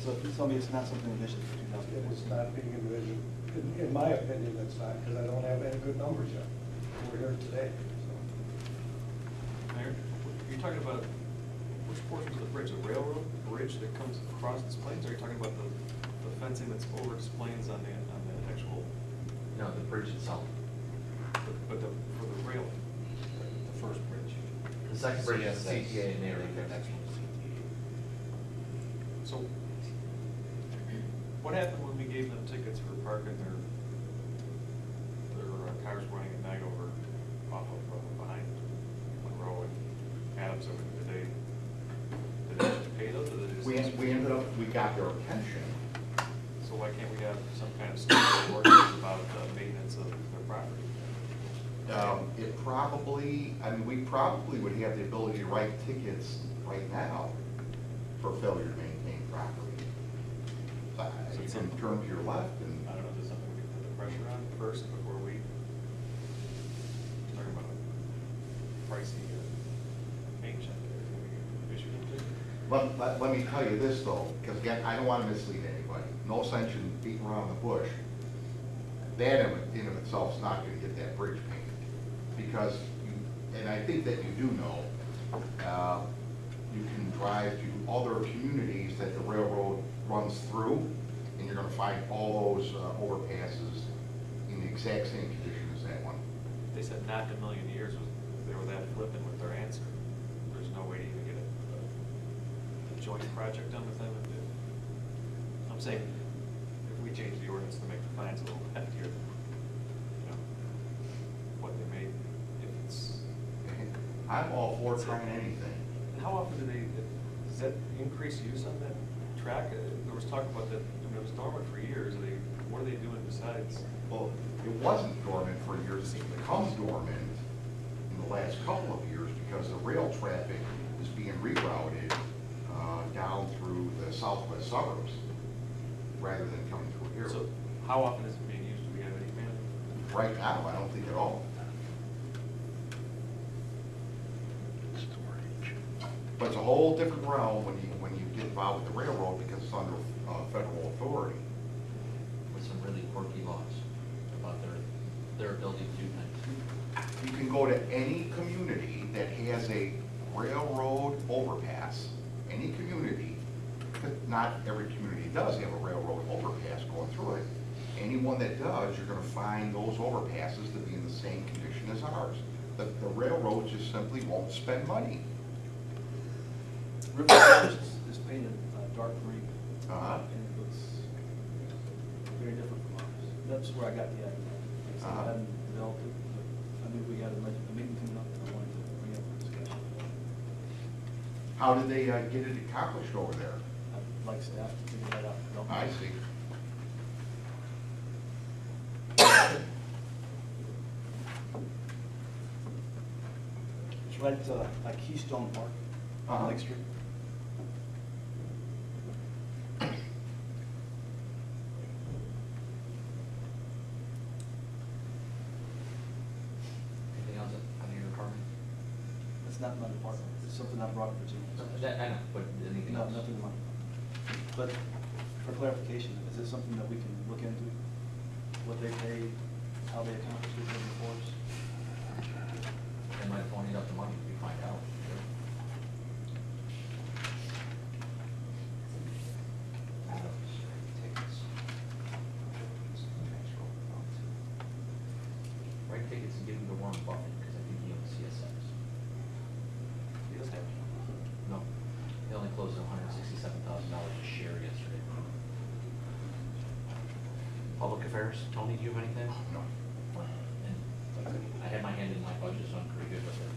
So if you tell me it's not something envisioned for 2014. It is not being envisioned. In my opinion, it's not, because I don't have any good numbers yet. We're here today, so. Mayor, you're talking about which portions of the bridge, the railroad bridge that comes across this plains, or are you talking about the fencing that's over this plains on the actual? No, the bridge itself. But for the rail, the first bridge. The second bridge is CTA and Mary. So, what happened when we gave them tickets for parking their cars running at night over off of behind Monroe and Adams? Did they actually pay those, or did they just? We ended up, we got their attention. So why can't we have some kind of special ordinance about maintenance of their property? It probably, we probably would have the ability to write tickets right now for failure to maintain property. You can turn to your left and. I don't know, is there something we can put the pressure on first before we talk about a pricey paint check? Issue them to? Let me tell you this though, because again, I don't want to mislead anybody. No sense in beating around the bush. That in of itself is not going to get that bridge painted. Because, and I think that you do know, you can drive to other communities that the railroad runs through, and you're going to find all those overpasses in the exact same condition as that one. They said not in a million years they were that flippant with their answer. There's no way to even get a joint project done with them. I'm saying, if we change the ordinance to make the fines a little heftier than, what they made, if it's. I'm all for trying anything. And how often does that increase use on that track? There was talk about that, it was dormant for years. What are they doing besides? Well, it wasn't dormant for years. It's become dormant in the last couple of years because the rail traffic is being rerouted down through the southwest suburbs rather than coming through here. So how often is it being used? Do we have any man? Right now, I don't think at all. But it's a whole different realm when you get involved with the railroad because it's under federal authority. With some really quirky laws about their ability to do things. You can go to any community that has a railroad overpass, any community, but not every community does have a railroad overpass going through it. Anyone that does, you're gonna find those overpasses to be in the same condition as ours. The railroad just simply won't spend money. River Forest is painted dark green. Uh-huh. And it looks very different from ours. That's where I got the idea. Like I said, I hadn't developed it, but I knew we had a meeting coming up and I wanted to bring it up for discussion. How did they get it accomplished over there? I'd like staff to figure that out. I see. It's right like Keystone Park on Lake Street. Anything else under your department? It's not my department. It's something I brought to Virginia. I know, but anything No, else? nothing in my department. But for clarification, is this something that we can look into? What they pay, how they accomplish it in the force? They might have ponied up the money, we find out. affairs, Tony, do you have anything? No. I have my hand in my budget, so I'm pretty good with it.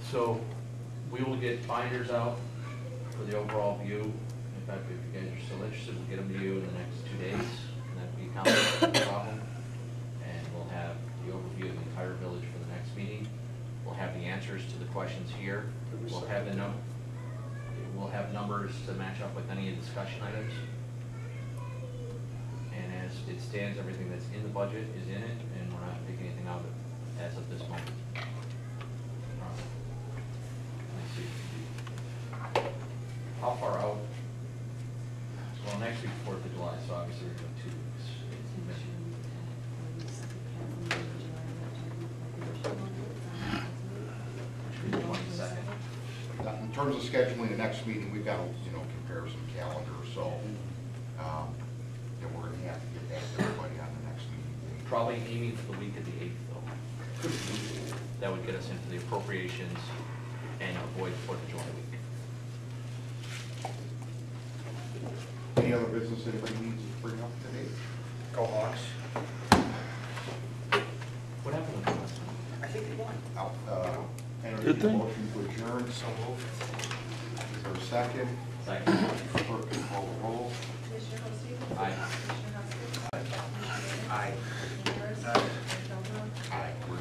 So, we will get binders out for the overall view. In fact, if you guys are still interested, we'll get them to you in the next 2 days, and that'll be accomplished, no problem. And we'll have the overview of the entire village for the next meeting. We'll have the answers to the questions here. We'll have we'll have numbers to match up with any discussion items. And as it stands, everything that's in the budget is in it, and we're not taking anything out of it as of this moment. Let's see. How far out? Well, next week's 4th of July, so obviously we're doing 2 weeks. Which would be the 22nd. In terms of scheduling the next meeting, we've got to, compare some calendars, so, we're gonna have to get back to everybody on the next meeting. Probably aiming for the week of the 8th, though. That would get us into the appropriations and avoid 4th of July week. Any other business anybody needs to bring up today? Go Hawks. What happened with the last one? I think they won. Entertain they? a motion to adjourn. So moved. Is there a second? Second. Clerk can call the roll. Commissioner Hosting? Aye. Commissioner Husted? Aye. Commissioner Harris? Aye. Commissioner Dunlap? Aye. We're